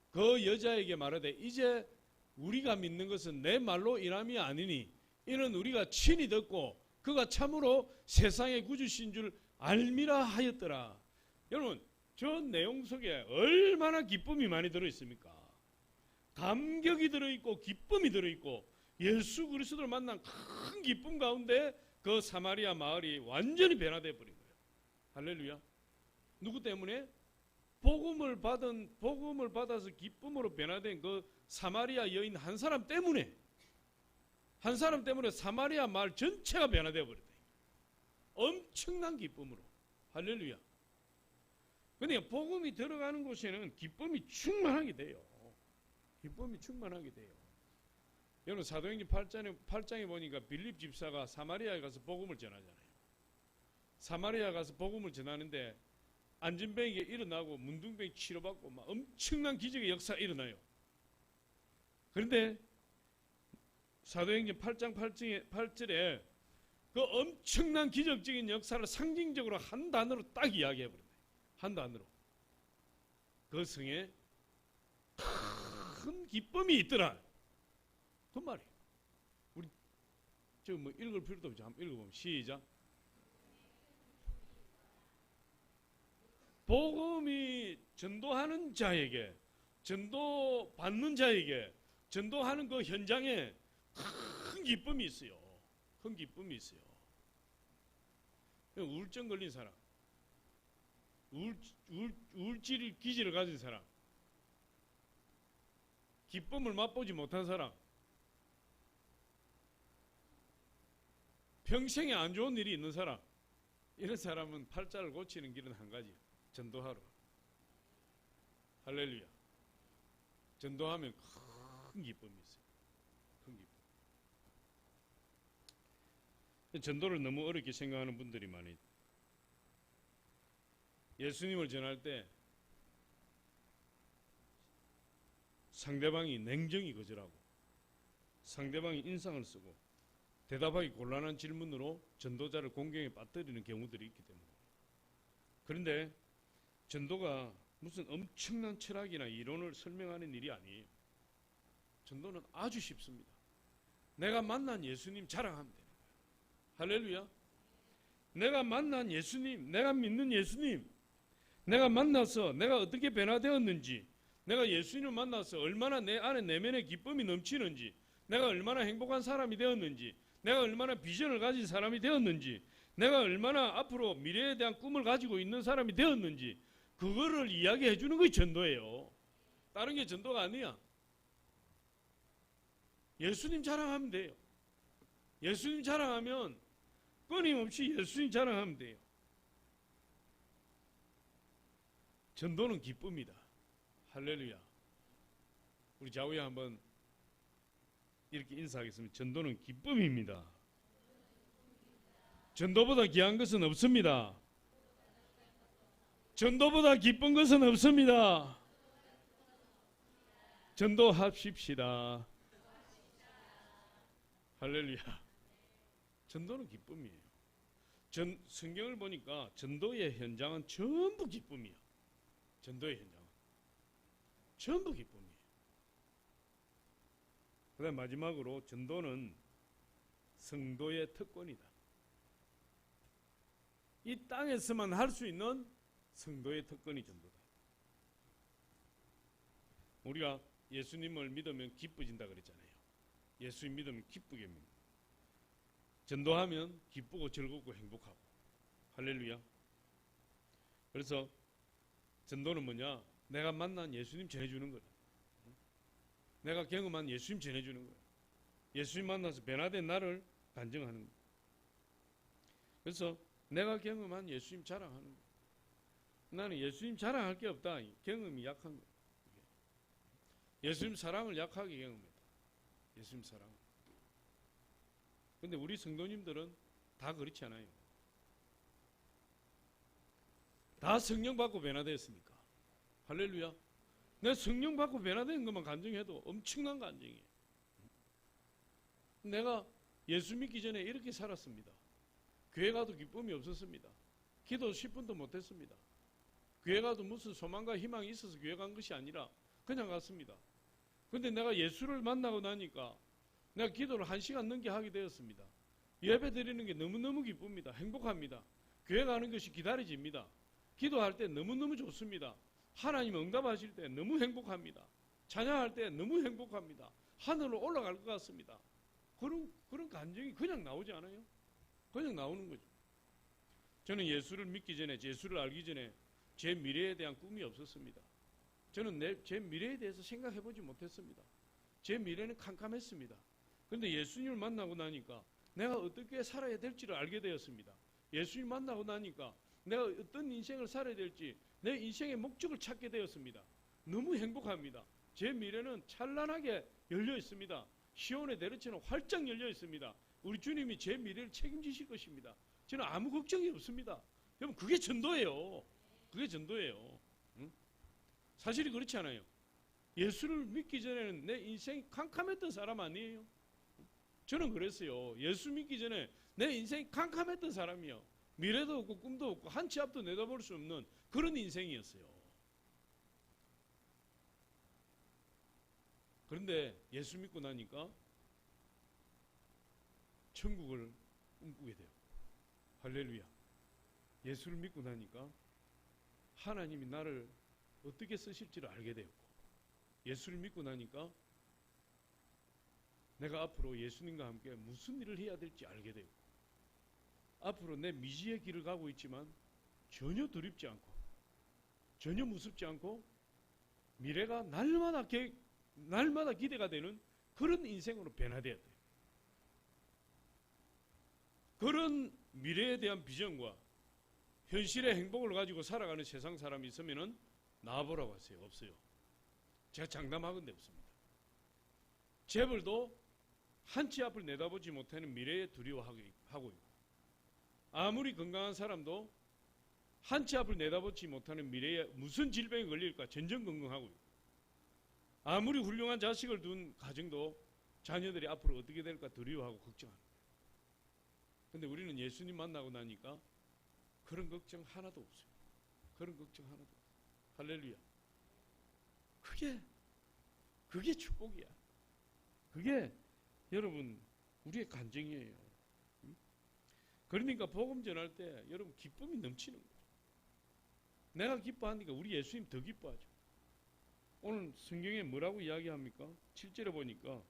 그 여자에게 말하되 이제 우리가 믿는 것은 내 말로 인함이 아니니 이는 우리가 친히 듣고 그가 참으로 세상의 구주신 줄 알미라 하였더라. 여러분 저 내용 속에 얼마나 기쁨이 많이 들어있습니까? 감격이 들어있고 기쁨이 들어있고 예수 그리스도를 만난 큰 기쁨 가운데 그 사마리아 마을이 완전히 변화되어 버린 거예요. 할렐루야. 누구 때문에? 복음을 받아서 기쁨으로 변화된 그 사마리아 여인 한 사람 때문에 사마리아 마을 전체가 변화되어 버렸다. 엄청난 기쁨으로. 할렐루야. 그러니까 복음이 들어가는 곳에는 기쁨이 충만하게 돼요. 기쁨이 충만하게 돼요. 여러분 사도행전 8장에 보니까 빌립 집사가 사마리아에 가서 복음을 전하잖아요. 사마리아 가서 복음을 전하는데 안진뱅이가 일어나고 문둥병이 치료받고 막 엄청난 기적의 역사가 일어나요. 그런데 사도행전 8장 8절에 그 엄청난 기적적인 역사를 상징적으로 한 단어로 딱 이야기해버립니다. 한 단어로. 그 성에 큰 기쁨이 있더라. 그 말이에요. 우리 저 뭐 읽을 필요도 없죠. 한번 읽어보면 시작. 복음이 전도하는 자에게, 전도 받는 자에게, 전도하는 그 현장에 큰 기쁨이 있어요. 큰 기쁨이 있어요. 우울증 걸린 사람, 우울질 기질을 가진 사람, 기쁨을 맛보지 못한 사람, 평생에 안 좋은 일이 있는 사람, 이런 사람은 팔자를 고치는 길은 한 가지. 전도하러. 할렐루야. 전도하면 큰 기쁨이 있어요. 큰 기쁨. 전도를 너무 어렵게 생각하는 분들이 많아요. 예수님을 전할 때 상대방이 냉정히 거절하고 상대방이 인상을 쓰고 대답하기 곤란한 질문으로 전도자를 공경에 빠뜨리는 경우들이 있기 때문에. 그런데 전도가 무슨 엄청난 철학이나 이론을 설명하는 일이 아니에요. 전도는 아주 쉽습니다. 내가 만난 예수님 자랑하면 되는 거예요. 할렐루야. 내가 만난 예수님, 내가 믿는 예수님, 내가 만나서 내가 어떻게 변화되었는지, 내가 예수님을 만나서 얼마나 내 안에 내면의 기쁨이 넘치는지, 내가 얼마나 행복한 사람이 되었는지, 내가 얼마나 비전을 가진 사람이 되었는지, 내가 얼마나 앞으로 미래에 대한 꿈을 가지고 있는 사람이 되었는지, 그거를 이야기해 주는 것이 전도예요. 다른 게 전도가 아니야. 예수님 자랑하면 돼요. 예수님 자랑하면 끊임없이 예수님 자랑하면 돼요. 전도는 기쁨이다. 할렐루야. 우리 좌우에 한번 이렇게 인사하겠습니다. 전도는 기쁨입니다. 전도보다 귀한 것은 없습니다. 전도보다 기쁜 것은 없습니다. 전도합시다. 할렐루야. 전도는 기쁨이에요. 성경을 보니까 전도의 현장은 전부 기쁨이에요. 전도의 현장은 전부 기쁨이에요. 그 다음 마지막으로 전도는 성도의 특권이다. 이 땅에서만 할 수 있는 성도의 특권이 전도다. 우리가 예수님을 믿으면 기뻐진다 그랬잖아요. 예수님 믿으면 기쁘게 믿는. 전도하면 기쁘고 즐겁고 행복하고. 할렐루야. 그래서 전도는 뭐냐? 내가 만난 예수님 전해주는 거다. 내가 경험한 예수님 전해주는 거야. 예수님 만나서 변화된 나를 간증하는 거야. 그래서 내가 경험한 예수님 자랑하는 거야. 나는 예수님 자랑할 게 없다. 경험이 약한 거야. 예수님 사랑을 약하게 경험했다. 예수님 사랑. 근데 우리 성도님들은 다 그렇지 않아요. 다 성령 받고 변화됐습니까? 할렐루야. 내 성령 받고 변화된 것만 간증해도 엄청난 간증이에요. 내가 예수 믿기 전에 이렇게 살았습니다. 교회 가도 기쁨이 없었습니다. 기도 10분도 못했습니다. 교회 가도 무슨 소망과 희망이 있어서 교회 간 것이 아니라 그냥 갔습니다. 근데 내가 예수를 만나고 나니까 내가 기도를 1시간 넘게 하게 되었습니다. 예배 드리는 게 너무너무 기쁩니다. 행복합니다. 교회 가는 것이 기다려집니다. 기도할 때 너무너무 좋습니다. 하나님 응답하실 때 너무 행복합니다. 찬양할 때 너무 행복합니다. 하늘로 올라갈 것 같습니다. 그런 감정이 그냥 나오지 않아요? 그냥 나오는 거죠. 저는 예수를 믿기 전에, 예수를 알기 전에 제 미래에 대한 꿈이 없었습니다. 저는 제 미래에 대해서 생각해 보지 못했습니다. 제 미래는 캄캄했습니다. 그런데 예수님을 만나고 나니까 내가 어떻게 살아야 될지를 알게 되었습니다. 예수님 만나고 나니까 내가 어떤 인생을 살아야 될지 내 인생의 목적을 찾게 되었습니다. 너무 행복합니다. 제 미래는 찬란하게 열려 있습니다. 시온의 대로처럼 활짝 열려 있습니다. 우리 주님이 제 미래를 책임지실 것입니다. 저는 아무 걱정이 없습니다. 여러분, 그게 전도예요. 그게 전도예요. 응? 사실이 그렇지 않아요. 예수를 믿기 전에는 내 인생이 캄캄했던 사람 아니에요. 저는 그랬어요. 예수 믿기 전에 내 인생이 캄캄했던 사람이요. 미래도 없고 꿈도 없고 한 치 앞도 내다볼 수 없는 그런 인생이었어요. 그런데 예수 믿고 나니까 천국을 꿈꾸게 돼요. 할렐루야. 예수를 믿고 나니까 하나님이 나를 어떻게 쓰실지를 알게 되었고, 예수를 믿고 나니까 내가 앞으로 예수님과 함께 무슨 일을 해야 될지 알게 되었고, 앞으로 내 미지의 길을 가고 있지만 전혀 두렵지 않고 전혀 무섭지 않고 미래가 날마다 기대가 되는 그런 인생으로 변화되어야 돼요. 그런 미래에 대한 비전과 현실의 행복을 가지고 살아가는 세상 사람이 있으면 나와보라고 하세요. 없어요. 제가 장담하건대 없습니다. 재벌도 한 치 앞을 내다보지 못하는 미래에 두려워하고 있고, 아무리 건강한 사람도 한 치 앞을 내다보지 못하는 미래에 무슨 질병이 걸릴까 전전긍긍하고 있고, 아무리 훌륭한 자식을 둔 가정도 자녀들이 앞으로 어떻게 될까 두려워하고 걱정하는 거예요. 그런데 우리는 예수님 만나고 나니까 그런 걱정 하나도 없어요. 그런 걱정 하나도 없어요. 할렐루야. 그게 축복이야. 그게 여러분 우리의 간증이에요. 그러니까 복음 전할 때 여러분 기쁨이 넘치는 거죠. 내가 기뻐하니까 우리 예수님 더 기뻐하죠. 오늘 성경에 뭐라고 이야기합니까? 7절에 보니까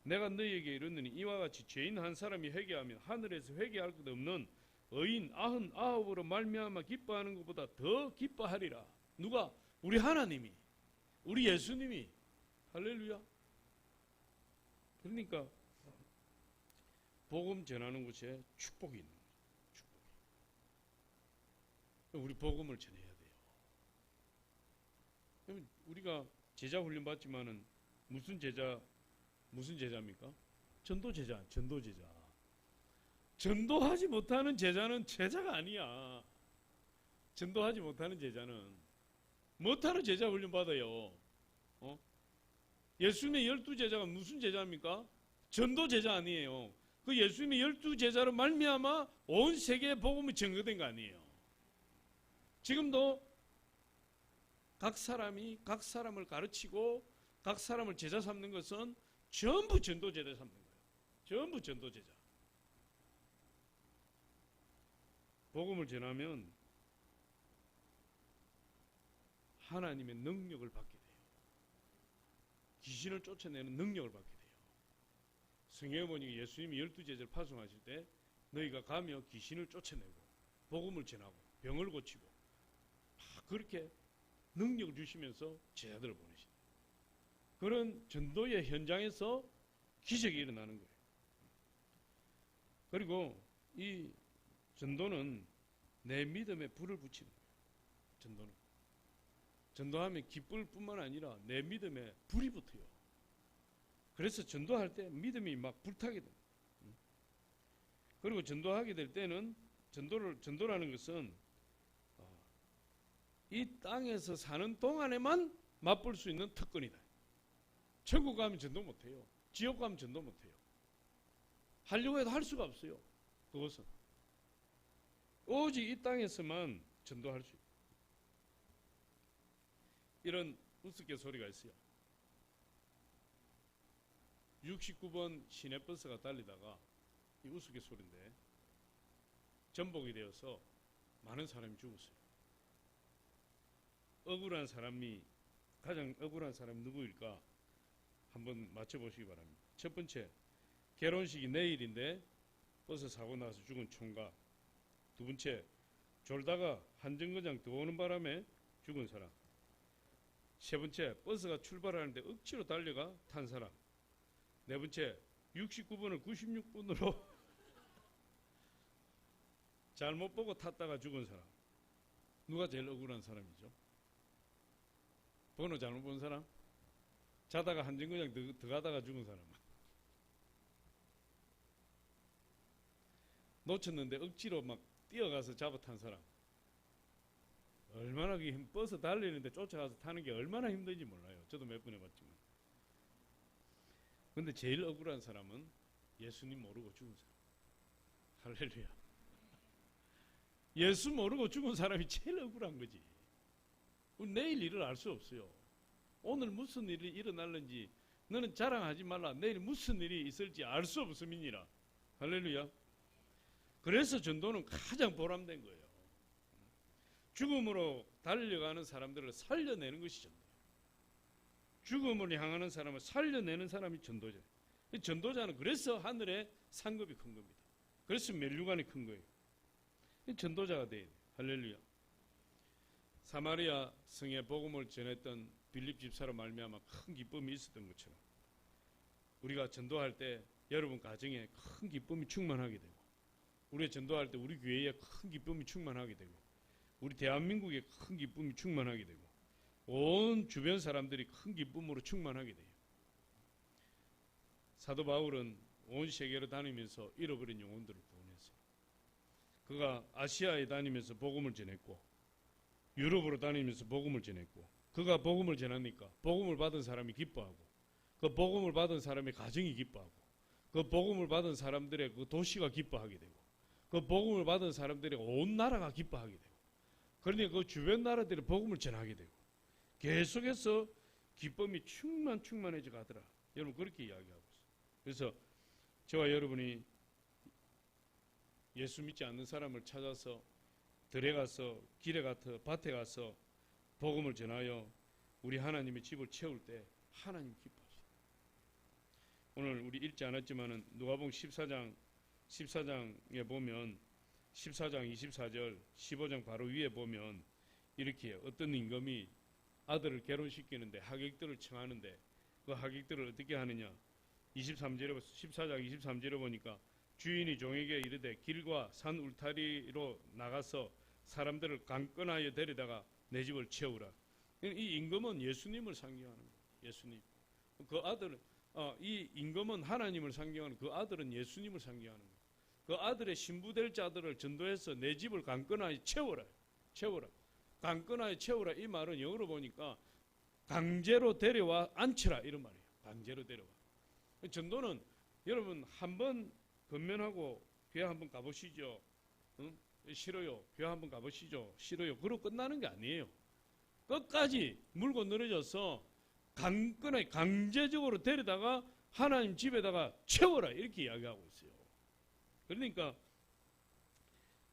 내가 너희에게 이르노니 이와 같이 죄인 한 사람이 회개하면 하늘에서 회개할 것 없는 의인 99으로 말미암아 기뻐하는 것보다 더 기뻐하리라. 누가? 우리 하나님이, 우리 예수님이. 할렐루야. 그러니까 복음 전하는 곳에 축복이 있는 거죠. 축복이. 우리 복음을 전해야 돼요. 우리가 제자 훈련 받지만은 무슨 제자입니까? 전도 제자. 전도하지 못하는 제자는 제자가 아니야. 전도하지 못하는 제자는 못하는 제자 훈련 받아요. 예수님의 12제자가 무슨 제자입니까? 전도 제자 아니에요. 그 예수님의 12제자로 말미암아 온 세계에 복음이 전거된 거 아니에요. 지금도 각 사람이 각 사람을 가르치고 각 사람을 제자 삼는 것은 전부 전도 제자 삼는 거예요. 전부 전도 제자. 복음을 전하면 하나님의 능력을 받게 돼요. 귀신을 쫓아내는 능력을 받게 돼요. 성경에 보니까 예수님이 12제자를 파송하실 때 너희가 가며 귀신을 쫓아내고 복음을 전하고 병을 고치고 그렇게 능력을 주시면서 제자들을 보내십니다. 그런 전도의 현장에서 기적이 일어나는 거예요. 그리고 이 전도는 내 믿음에 불을 붙이는 거예요. 전도하면 기쁠 뿐만 아니라 내 믿음에 불이 붙어요. 그래서 전도할 때 믿음이 막 불타게 됩니다. 그리고 전도하게 될 때는 전도라는 것은 이 땅에서 사는 동안에만 맛볼 수 있는 특권이다. 천국 가면 전도 못해요. 지옥 가면 전도 못해요. 하려고 해도 할 수가 없어요. 그것은 오직 이 땅에서만 전도할 수 있어요. 이런 우스갯소리가 있어요. 69번 시내버스가 달리다가 이 우스갯소리인데 전복이 되어서 많은 사람이 죽었어요. 가장 억울한 사람이 누구일까? 한번 맞춰보시기 바랍니다. 첫 번째, 결혼식이 내일인데 버스 사고 나서 죽은 총각. 두 번째, 졸다가 한정거장 들어오는 바람에 죽은 사람. 세 번째, 버스가 출발하는데 억지로 달려가 탄 사람. 네 번째, 69번을 96번으로 잘못 보고 탔다가 죽은 사람. 누가 제일 억울한 사람이죠? 번호 잘못 본 사람? 자다가 한정거장 들어가다가 죽은 사람. 놓쳤는데 억지로 막 뛰어가서 잡아탄 사람. 얼마나 버스 달리는데 쫓아가서 타는 게 얼마나 힘든지 몰라요. 저도 몇 번 해봤지만. 근데 제일 억울한 사람은 예수님 모르고 죽은 사람. 할렐루야. 예수 모르고 죽은 사람이 제일 억울한 거지. 내일 일을 알 수 없어요. 오늘 무슨 일이 일어날는지 너는 자랑하지 말라. 내일 무슨 일이 있을지 알 수 없음이니라. 할렐루야. 그래서 전도는 가장 보람된 거예요. 죽음으로 달려가는 사람들을 살려내는 것이 전도예요. 죽음으로 향하는 사람을 살려내는 사람이 전도자예요. 전도자는 그래서 하늘에 상급이 큰 겁니다. 그래서 면류관이 큰 거예요. 전도자가 돼야 돼요. 할렐루야. 사마리아 성에 복음을 전했던 빌립 집사로 말미암아 큰 기쁨이 있었던 것처럼 우리가 전도할 때 여러분 가정에 큰 기쁨이 충만하게 되고 우리가 전도할 때 우리 교회에 큰 기쁨이 충만하게 되고 우리 대한민국에 큰 기쁨이 충만하게 되고 온 주변 사람들이 큰 기쁨으로 충만하게 돼요. 사도 바울은 온 세계로 다니면서 잃어버린 영혼들을 구원했어요. 그가 아시아에 다니면서 복음을 전했고 유럽으로 다니면서 복음을 전했고 그가 복음을 전하니까 복음을 받은 사람이 기뻐하고 그 복음을 받은 사람의 가정이 기뻐하고 그 복음을 받은 사람들의 그 도시가 기뻐하게 되고 그 복음을 받은 사람들의 온 나라가 기뻐하게 되고 그러니까 그 주변 나라들이 복음을 전하게 되고 계속해서 기쁨이 충만해져 가더라. 여러분 그렇게 이야기하고 있어요. 그래서 저와 여러분이 예수 믿지 않는 사람을 찾아서 들에 가서 길에 가서 밭에 가서 복음을 전하여 우리 하나님의 집을 채울 때 하나님 기뻐하시다. 오늘 우리 읽지 않았지만은 누가복음 14장에 보면 14장 24절 15장 바로 위에 보면 이렇게 어떤 임금이 아들을 결혼시키는데 하객들을 청하는데 그 하객들을 어떻게 하느냐 14장 23절에 보니까 주인이 종에게 이르되 길과 산 울타리로 나가서 사람들을 강권하여 데려다가 내 집을 채우라. 이 임금은 예수님을 상징하는 거예요. 예수님. 그 아들은 이 임금은 하나님을 상징하는 그 아들은 예수님을 상징하는 거예요. 그 아들의 신부될 자들을 전도해서 내 집을 강권하여 채워라. 채워라. 강권하여 채우라. 이 말은 영어로 보니까 강제로 데려와 앉혀라 이런 말이에요. 강제로 데려와. 전도는 여러분 한번 건면하고 교회 한번 가보시죠. 응? 싫어요. 교회 한번 가보시죠. 싫어요. 그러고 끝나는 게 아니에요. 끝까지 물고 늘어져서 강권하게 강제적으로 데려다가 하나님 집에다가 채워라 이렇게 이야기하고 있어요. 그러니까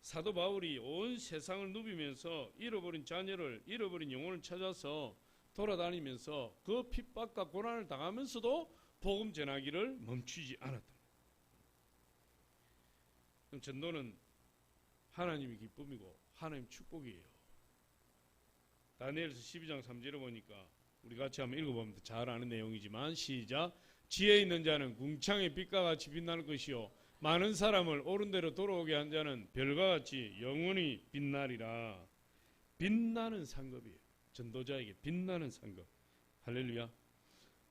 사도 바울이 온 세상을 누비면서 잃어버린 자녀를 잃어버린 영혼을 찾아서 돌아다니면서 그 핍박과 고난을 당하면서도 복음 전하기를 멈추지 않았다. 그럼 전도는 하나님의 기쁨이고 하나님 축복이에요. 다니엘서 12장 3절에 보니까 우리 같이 한번 읽어보면 잘 아는 내용이지만 시작. 지혜 있는 자는 궁창의 빛과 같이 빛날 것이요 많은 사람을 옳은 대로 돌아오게 한 자는 별과 같이 영원히 빛나리라. 빛나는 상급이에요. 전도자에게 빛나는 상급. 할렐루야.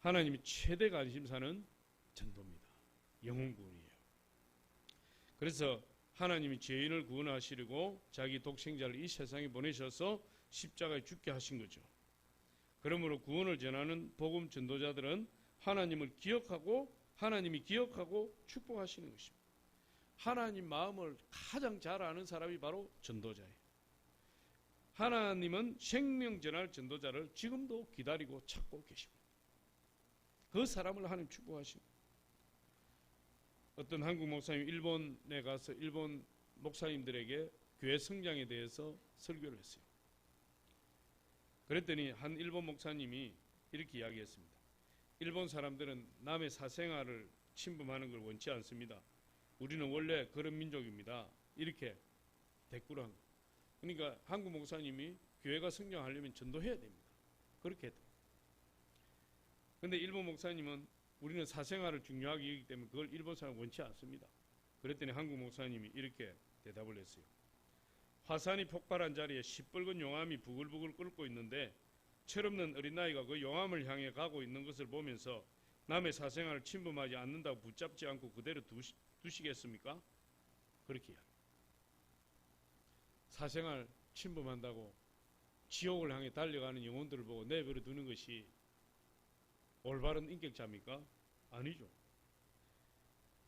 하나님이 최대 관심사는 전도입니다. 영혼구원이에요. 그래서 하나님이 죄인을 구원하시려고 자기 독생자를 이 세상에 보내셔서 십자가에 죽게 하신 거죠. 그러므로 구원을 전하는 복음 전도자들은 하나님이 기억하고 축복하시는 것입니다. 하나님 마음을 가장 잘 아는 사람이 바로 전도자예요. 하나님은 생명 전할 전도자를 지금도 기다리고 찾고 계십니다. 그 사람을 하나님 축복하십니다. 어떤 한국 목사님 일본에 가서 일본 목사님들에게 교회 성장에 대해서 설교를 했어요. 그랬더니 한 일본 목사님이 이렇게 이야기했습니다. 일본 사람들은 남의 사생활을 침범하는 걸 원치 않습니다. 우리는 원래 그런 민족입니다. 이렇게 대꾸를 한 거예요. 그러니까 한국 목사님이 교회가 성장하려면 전도해야 됩니다. 그렇게 했다. 그런데 일본 목사님은 우리는 사생활을 중요하게 여기기 때문에 그걸 일본 사람은 원치 않습니다. 그랬더니 한국 목사님이 이렇게 대답을 했어요. 화산이 폭발한 자리에 시뻘건 용암이 부글부글 끓고 있는데 철없는 어린아이가 그 용암을 향해 가고 있는 것을 보면서 남의 사생활을 침범하지 않는다고 붙잡지 않고 그대로 두시겠습니까? 그렇게 이야기합니다. 사생활 침범한다고 지옥을 향해 달려가는 영혼들을 보고 내버려 두는 것이 올바른 인격자입니까? 아니죠.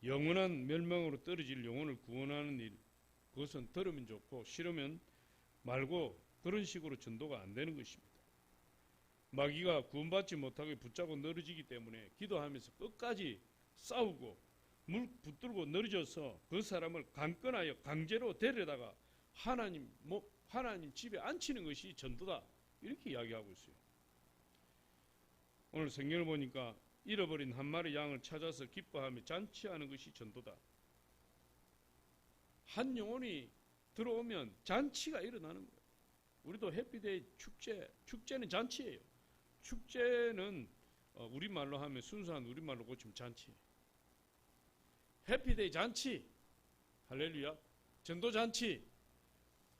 영원한 멸망으로 떨어질 영혼을 구원하는 일, 그것은 들으면 좋고 싫으면 말고 그런 식으로 전도가 안 되는 것입니다. 마귀가 구원받지 못하게 붙잡고 늘어지기 때문에 기도하면서 끝까지 싸우고 물 붙들고 늘어져서 그 사람을 강권하여 강제로 데려다가 하나님 집에 앉히는 것이 전도다. 이렇게 이야기하고 있어요. 오늘 성경을 보니까 잃어버린 한 마리 양을 찾아서 기뻐하며 잔치하는 것이 전도다. 한 영혼이 들어오면 잔치가 일어나는 거예요. 우리도 해피데이 축제는 잔치예요. 축제는 우리말로 하면 순수한 우리말로 고치면 잔치예요. 해피데이 잔치, 할렐루야. 전도 잔치.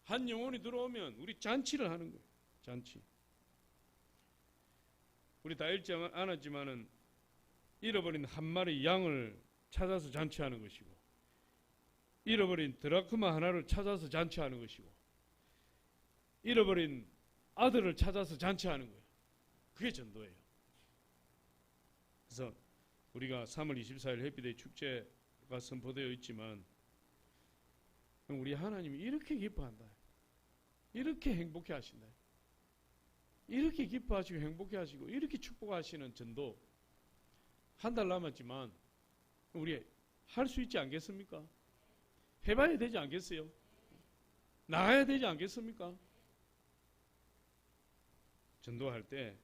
한 영혼이 들어오면 우리 잔치를 하는 거예요. 잔치. 우리 다 읽지 않았지만은 잃어버린 한 마리 양을 찾아서 잔치하는 것이고, 잃어버린 드라크마 하나를 찾아서 잔치하는 것이고, 잃어버린 아들을 찾아서 잔치하는 거예요. 그게 전도예요. 그래서 우리가 3월 24일 해피데이 축제가 선포되어 있지만 우리 하나님이 이렇게 기뻐한다. 이렇게 행복해 하신다. 이렇게 기뻐하시고 행복해 하시고 이렇게 축복하시는 전도 한 달 남았지만 우리 할 수 있지 않겠습니까? 해봐야 되지 않겠어요? 나가야 되지 않겠습니까? 전도할 때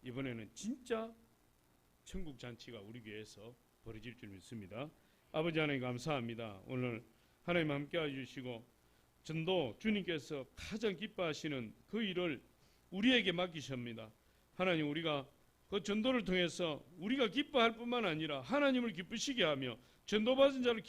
이번에는 진짜 천국 잔치가 우리 교회에서 벌어질 줄 믿습니다. 아버지 하나님 감사합니다. 오늘 하나님 함께 해주시고 전도 주님께서 가장 기뻐하시는 그 일을 우리에게 맡기십니다. 하나님, 우리가 그 전도를 통해서 우리가 기뻐할 뿐만 아니라 하나님을 기쁘시게 하며 전도받은 자를